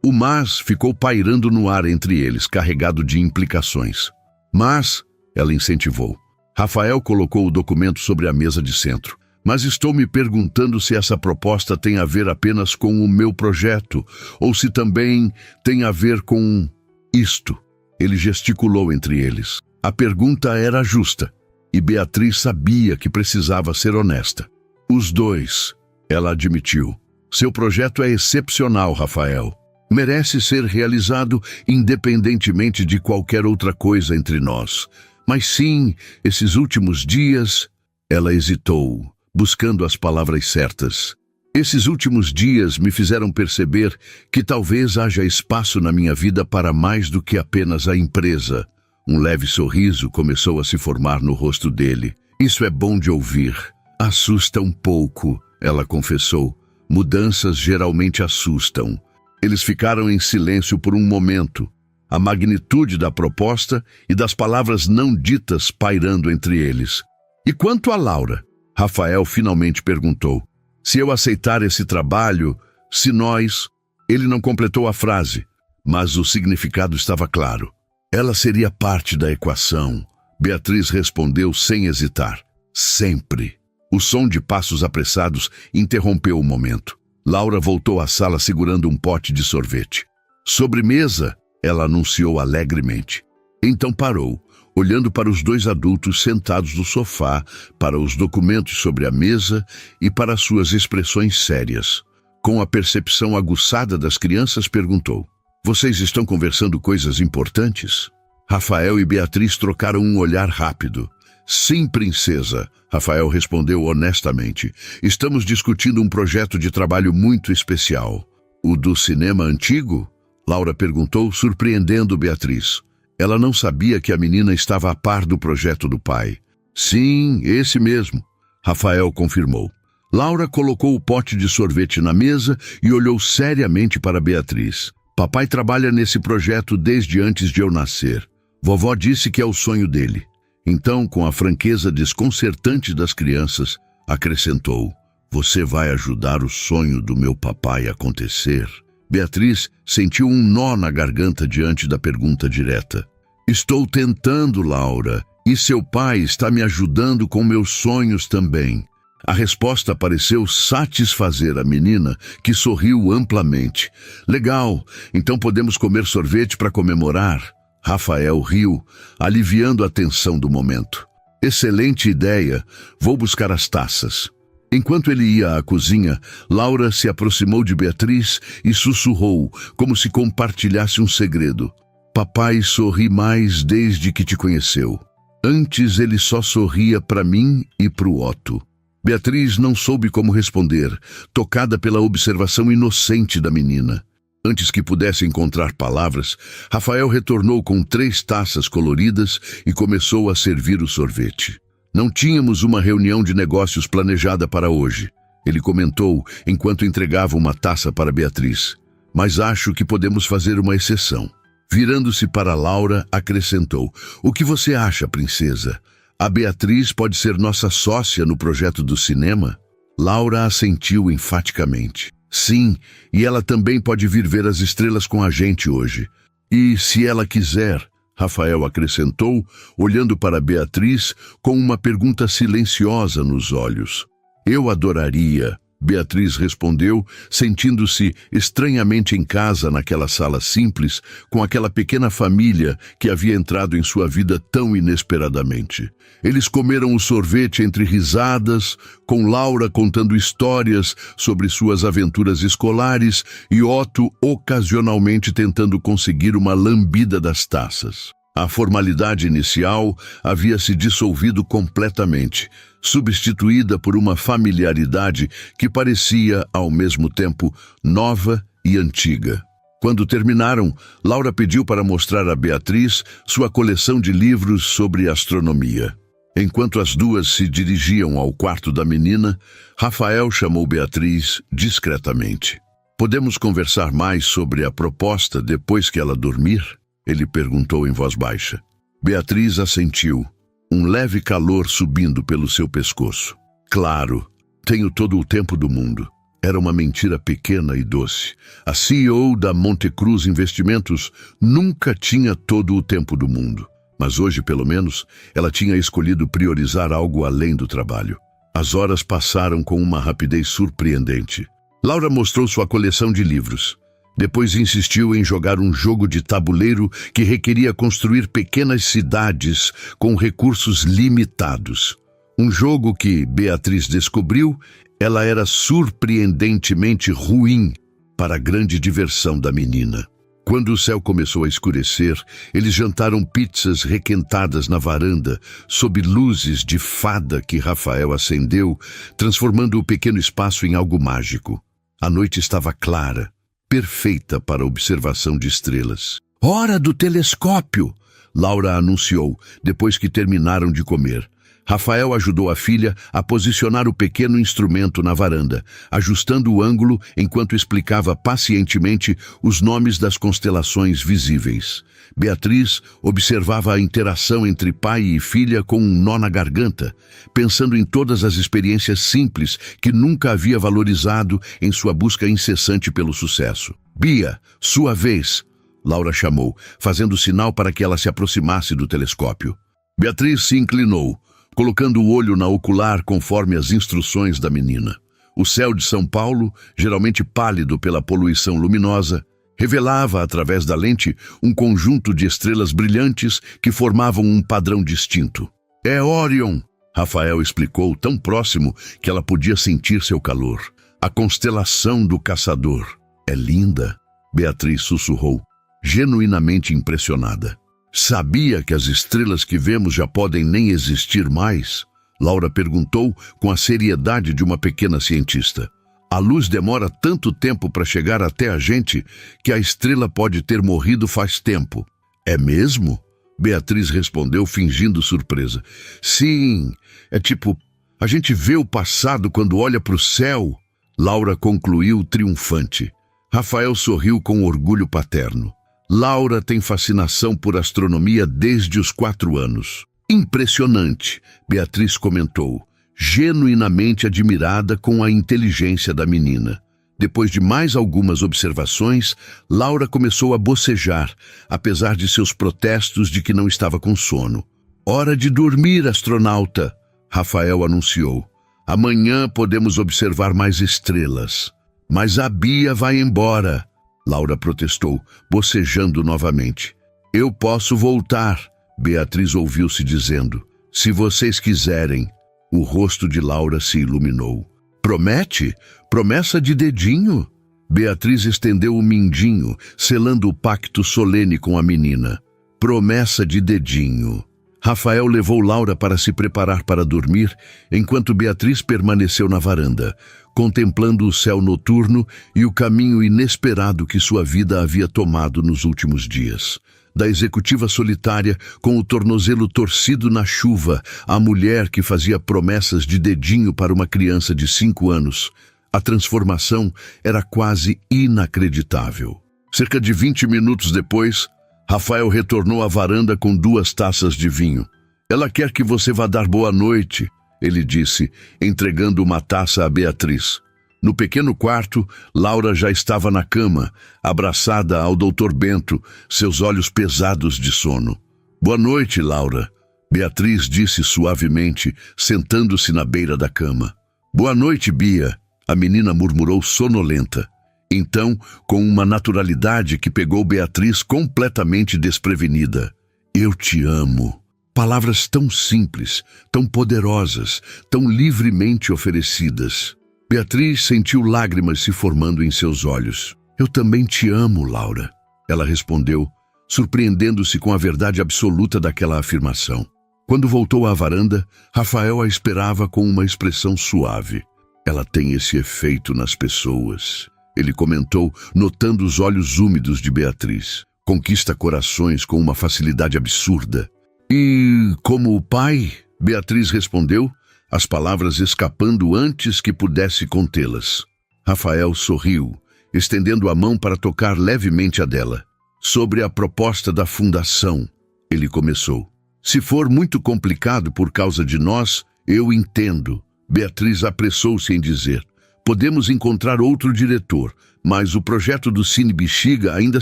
O mas ficou pairando no ar entre eles, carregado de implicações. Mas, ela incentivou. Rafael colocou o documento sobre a mesa de centro. Mas estou me perguntando se essa proposta tem a ver apenas com o meu projeto, ou se também tem a ver com isto. Ele gesticulou entre eles. A pergunta era justa. E Beatriz sabia que precisava ser honesta. Os dois, ela admitiu. Seu projeto é excepcional, Rafael. Merece ser realizado independentemente de qualquer outra coisa entre nós. Mas sim, esses últimos dias... Ela hesitou, buscando as palavras certas. Esses últimos dias me fizeram perceber que talvez haja espaço na minha vida para mais do que apenas a empresa. Um leve sorriso começou a se formar no rosto dele. Isso é bom de ouvir. Assusta um pouco, ela confessou. Mudanças geralmente assustam. Eles ficaram em silêncio por um momento. A magnitude da proposta e das palavras não ditas pairando entre eles. E quanto a Laura? Rafael finalmente perguntou. Se eu aceitar esse trabalho, se nós... Ele não completou a frase, mas o significado estava claro. Ela seria parte da equação. Beatriz respondeu sem hesitar. Sempre. O som de passos apressados interrompeu o momento. Laura voltou à sala segurando um pote de sorvete. Sobremesa, ela anunciou alegremente. Então parou, olhando para os dois adultos sentados no sofá, para os documentos sobre a mesa e para suas expressões sérias. Com a percepção aguçada das crianças, perguntou: "Vocês estão conversando coisas importantes?" Rafael e Beatriz trocaram um olhar rápido. "Sim, princesa", Rafael respondeu honestamente. "Estamos discutindo um projeto de trabalho muito especial." "O do cinema antigo?" Laura perguntou, surpreendendo Beatriz. Ela não sabia que a menina estava a par do projeto do pai. "Sim, esse mesmo", Rafael confirmou. Laura colocou o pote de sorvete na mesa e olhou seriamente para Beatriz. "Papai trabalha nesse projeto desde antes de eu nascer. Vovó disse que é o sonho dele." Então, com a franqueza desconcertante das crianças, acrescentou: "Você vai ajudar o sonho do meu papai a acontecer?" Beatriz sentiu um nó na garganta diante da pergunta direta. "Estou tentando, Laura, e seu pai está me ajudando com meus sonhos também." A resposta pareceu satisfazer a menina, que sorriu amplamente. "Legal, então podemos comer sorvete para comemorar." Rafael riu, aliviando a tensão do momento. "Excelente ideia, vou buscar as taças." Enquanto ele ia à cozinha, Laura se aproximou de Beatriz e sussurrou, como se compartilhasse um segredo: "Papai sorri mais desde que te conheceu. Antes ele só sorria para mim e para o Otto." Beatriz não soube como responder, tocada pela observação inocente da menina. Antes que pudesse encontrar palavras, Rafael retornou com 3 taças coloridas e começou a servir o sorvete. "Não tínhamos uma reunião de negócios planejada para hoje", ele comentou enquanto entregava uma taça para Beatriz. "Mas acho que podemos fazer uma exceção." Virando-se para Laura, acrescentou: "O que você acha, princesa? A Beatriz pode ser nossa sócia no projeto do cinema?" Laura assentiu enfaticamente. "Sim, e ela também pode vir ver as estrelas com a gente hoje." "E, se ela quiser," Rafael acrescentou, olhando para Beatriz com uma pergunta silenciosa nos olhos. "Eu adoraria," Beatriz respondeu, sentindo-se estranhamente em casa naquela sala simples, com aquela pequena família que havia entrado em sua vida tão inesperadamente. Eles comeram o sorvete entre risadas, com Laura contando histórias sobre suas aventuras escolares e Otto ocasionalmente tentando conseguir uma lambida das taças. A formalidade inicial havia se dissolvido completamente, substituída por uma familiaridade que parecia, ao mesmo tempo, nova e antiga. Quando terminaram, Laura pediu para mostrar a Beatriz sua coleção de livros sobre astronomia. Enquanto as duas se dirigiam ao quarto da menina, Rafael chamou Beatriz discretamente. "Podemos conversar mais sobre a proposta depois que ela dormir?" ele perguntou em voz baixa. Beatriz assentiu, um leve calor subindo pelo seu pescoço. "Claro, tenho todo o tempo do mundo." Era uma mentira pequena e doce. A CEO da Montecruz Investimentos nunca tinha todo o tempo do mundo. Mas hoje, pelo menos, ela tinha escolhido priorizar algo além do trabalho. As horas passaram com uma rapidez surpreendente. Laura mostrou sua coleção de livros. Depois insistiu em jogar um jogo de tabuleiro que requeria construir pequenas cidades com recursos limitados. Um jogo que, Beatriz descobriu, ela era surpreendentemente ruim para a grande diversão da menina. Quando o céu começou a escurecer, eles jantaram pizzas requentadas na varanda, sob luzes de fada que Rafael acendeu, transformando o pequeno espaço em algo mágico. A noite estava clara, perfeita para a observação de estrelas. "Hora do telescópio!" Laura anunciou, depois que terminaram de comer. Rafael ajudou a filha a posicionar o pequeno instrumento na varanda, ajustando o ângulo enquanto explicava pacientemente os nomes das constelações visíveis. Beatriz observava a interação entre pai e filha com um nó na garganta, pensando em todas as experiências simples que nunca havia valorizado em sua busca incessante pelo sucesso. "Bia, sua vez!" Laura chamou, fazendo sinal para que ela se aproximasse do telescópio. Beatriz se inclinou, colocando o olho na ocular conforme as instruções da menina. O céu de São Paulo, geralmente pálido pela poluição luminosa, Revelava, através da lente, um conjunto de estrelas brilhantes que formavam um padrão distinto. É Órion, Rafael explicou, tão próximo que ela podia sentir seu calor. A constelação do caçador. É linda, Beatriz sussurrou, genuinamente impressionada. Sabia que as estrelas que vemos já podem nem existir mais? Laura perguntou com a seriedade de uma pequena cientista. A luz demora tanto tempo para chegar até a gente que a estrela pode ter morrido faz tempo. É mesmo? Beatriz respondeu, fingindo surpresa. Sim, é tipo, a gente vê o passado quando olha para o céu. Laura concluiu triunfante. Rafael sorriu com orgulho paterno. Laura tem fascinação por astronomia desde os 4 anos. Impressionante, Beatriz comentou, genuinamente admirada com a inteligência da menina. Depois de mais algumas observações, Laura começou a bocejar, apesar de seus protestos de que não estava com sono. Hora de dormir, astronauta, Rafael anunciou. Amanhã podemos observar mais estrelas. Mas a Bia vai embora, Laura protestou, bocejando novamente. Eu posso voltar, Beatriz ouviu-se dizendo. Se vocês quiserem. O rosto de Laura se iluminou. Promete? Promessa de dedinho? Beatriz estendeu o mindinho, selando o pacto solene com a menina. Promessa de dedinho. Rafael levou Laura para se preparar para dormir, enquanto Beatriz permaneceu na varanda, contemplando o céu noturno e o caminho inesperado que sua vida havia tomado nos últimos dias. Da executiva solitária, com o tornozelo torcido na chuva, à mulher que fazia promessas de dedinho para uma criança de 5 anos, a transformação era quase inacreditável. Cerca de 20 minutos depois, Rafael retornou à varanda com 2 taças de vinho. Ela quer que você vá dar boa noite, ele disse, entregando uma taça a Beatriz. No pequeno quarto, Laura já estava na cama, abraçada ao Dr. Bento, seus olhos pesados de sono. Boa noite, Laura, Beatriz disse suavemente, sentando-se na beira da cama. Boa noite, Bia, a menina murmurou sonolenta. Então, com uma naturalidade que pegou Beatriz completamente desprevenida. Eu te amo. Palavras tão simples, tão poderosas, tão livremente oferecidas. Beatriz sentiu lágrimas se formando em seus olhos. Eu também te amo, Laura, ela respondeu, surpreendendo-se com a verdade absoluta daquela afirmação. Quando voltou à varanda, Rafael a esperava com uma expressão suave. Ela tem esse efeito nas pessoas, ele comentou, notando os olhos úmidos de Beatriz. Conquista corações com uma facilidade absurda. E como o pai? Beatriz respondeu, as palavras escapando antes que pudesse contê-las. Rafael sorriu, estendendo a mão para tocar levemente a dela. Sobre a proposta da fundação, ele começou. Se for muito complicado por causa de nós, eu entendo. Beatriz apressou-se em dizer. Podemos encontrar outro diretor, mas o projeto do Cine Bexiga ainda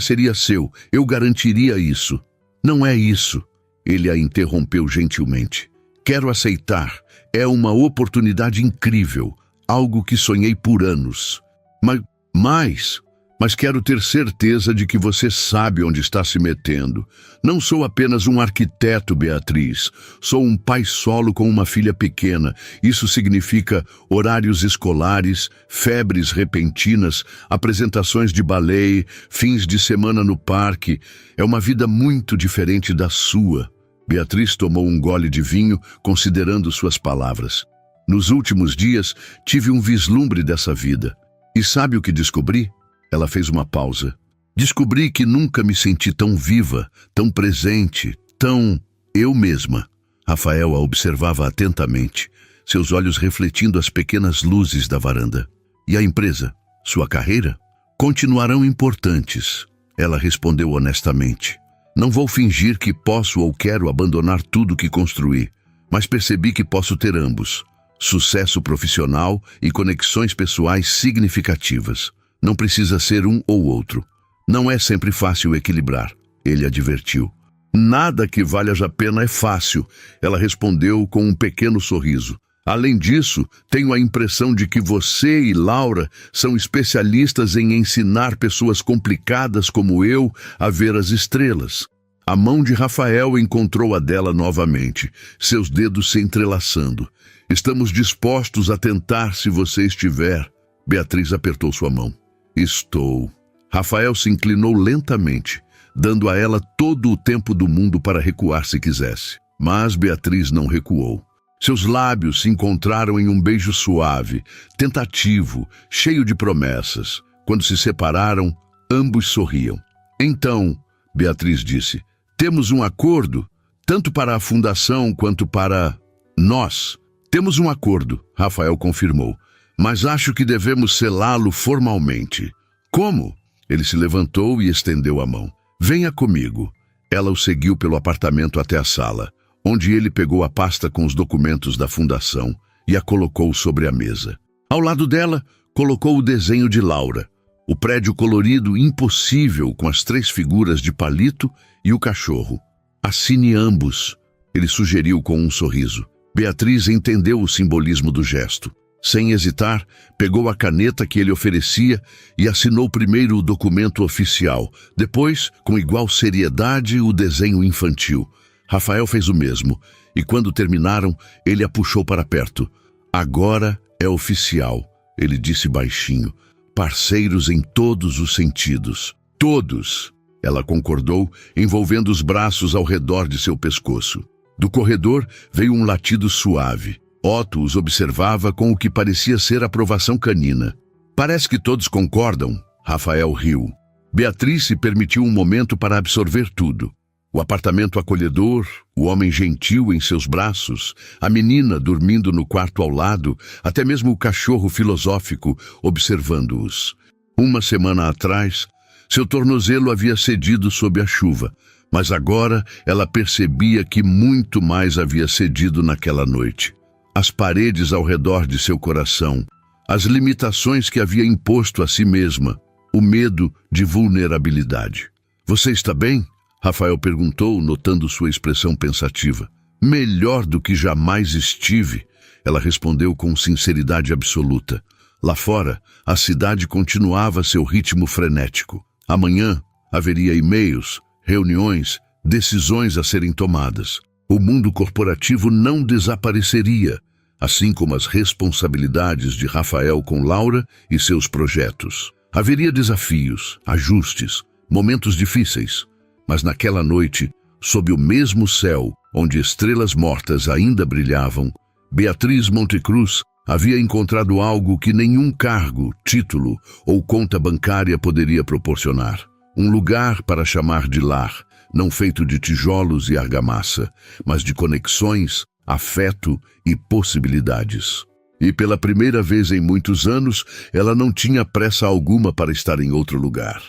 seria seu. Eu garantiria isso. Não é isso. Ele a interrompeu gentilmente. Quero aceitar. É uma oportunidade incrível, algo que sonhei por anos. Mas quero ter certeza de que você sabe onde está se metendo. Não sou apenas um arquiteto, Beatriz. Sou um pai solo com uma filha pequena. Isso significa horários escolares, febres repentinas, apresentações de ballet, fins de semana no parque. É uma vida muito diferente da sua. Beatriz tomou um gole de vinho, considerando suas palavras. Nos últimos dias, tive um vislumbre dessa vida. E sabe o que descobri? Ela fez uma pausa. Descobri que nunca me senti tão viva, tão presente, tão eu mesma. Rafael a observava atentamente, seus olhos refletindo as pequenas luzes da varanda. E a empresa? Sua carreira? Continuarão importantes, ela respondeu honestamente. Não vou fingir que posso ou quero abandonar tudo que construí, mas percebi que posso ter ambos. Sucesso profissional e conexões pessoais significativas. Não precisa ser um ou outro. Não é sempre fácil equilibrar, ele advertiu. Nada que valha a pena é fácil, ela respondeu com um pequeno sorriso. Além disso, tenho a impressão de que você e Laura são especialistas em ensinar pessoas complicadas como eu a ver as estrelas. A mão de Rafael encontrou a dela novamente, seus dedos se entrelaçando. Estamos dispostos a tentar se você estiver. Beatriz apertou sua mão. Estou. Rafael se inclinou lentamente, dando a ela todo o tempo do mundo para recuar se quisesse. Mas Beatriz não recuou. Seus lábios se encontraram em um beijo suave, tentativo, cheio de promessas. Quando se separaram, ambos sorriam. Então, Beatriz disse, temos um acordo, tanto para a fundação quanto para nós. Temos um acordo, Rafael confirmou, mas acho que devemos selá-lo formalmente. Como? Ele se levantou e estendeu a mão. Venha comigo. Ela o seguiu pelo apartamento até a sala, onde ele pegou a pasta com os documentos da fundação e a colocou sobre a mesa. Ao lado dela, colocou o desenho de Laura, o prédio colorido impossível com as 3 figuras de palito e o cachorro. Assine ambos, ele sugeriu com um sorriso. Beatriz entendeu o simbolismo do gesto. Sem hesitar, pegou a caneta que ele oferecia e assinou primeiro o documento oficial, depois, com igual seriedade, o desenho infantil. Rafael fez o mesmo, e quando terminaram, ele a puxou para perto. Agora é oficial, ele disse baixinho. Parceiros em todos os sentidos. Todos! Ela concordou, envolvendo os braços ao redor de seu pescoço. Do corredor veio um latido suave. Otto os observava com o que parecia ser aprovação canina. Parece que todos concordam, Rafael riu. Beatriz se permitiu um momento para absorver tudo. O apartamento acolhedor, o homem gentil em seus braços, a menina dormindo no quarto ao lado, até mesmo o cachorro filosófico observando-os. Uma semana atrás, seu tornozelo havia cedido sob a chuva, mas agora ela percebia que muito mais havia cedido naquela noite. As paredes ao redor de seu coração, as limitações que havia imposto a si mesma, o medo de vulnerabilidade. Você está bem? Rafael perguntou, notando sua expressão pensativa. Melhor do que jamais estive, ela respondeu com sinceridade absoluta. Lá fora, a cidade continuava seu ritmo frenético. Amanhã haveria e-mails, reuniões, decisões a serem tomadas. O mundo corporativo não desapareceria, assim como as responsabilidades de Rafael com Laura e seus projetos. Haveria desafios, ajustes, momentos difíceis, mas naquela noite, sob o mesmo céu, onde estrelas mortas ainda brilhavam, Beatriz Montecruz havia encontrado algo que nenhum cargo, título ou conta bancária poderia proporcionar. Um lugar para chamar de lar, não feito de tijolos e argamassa, mas de conexões, afeto e possibilidades. E pela primeira vez em muitos anos, ela não tinha pressa alguma para estar em outro lugar.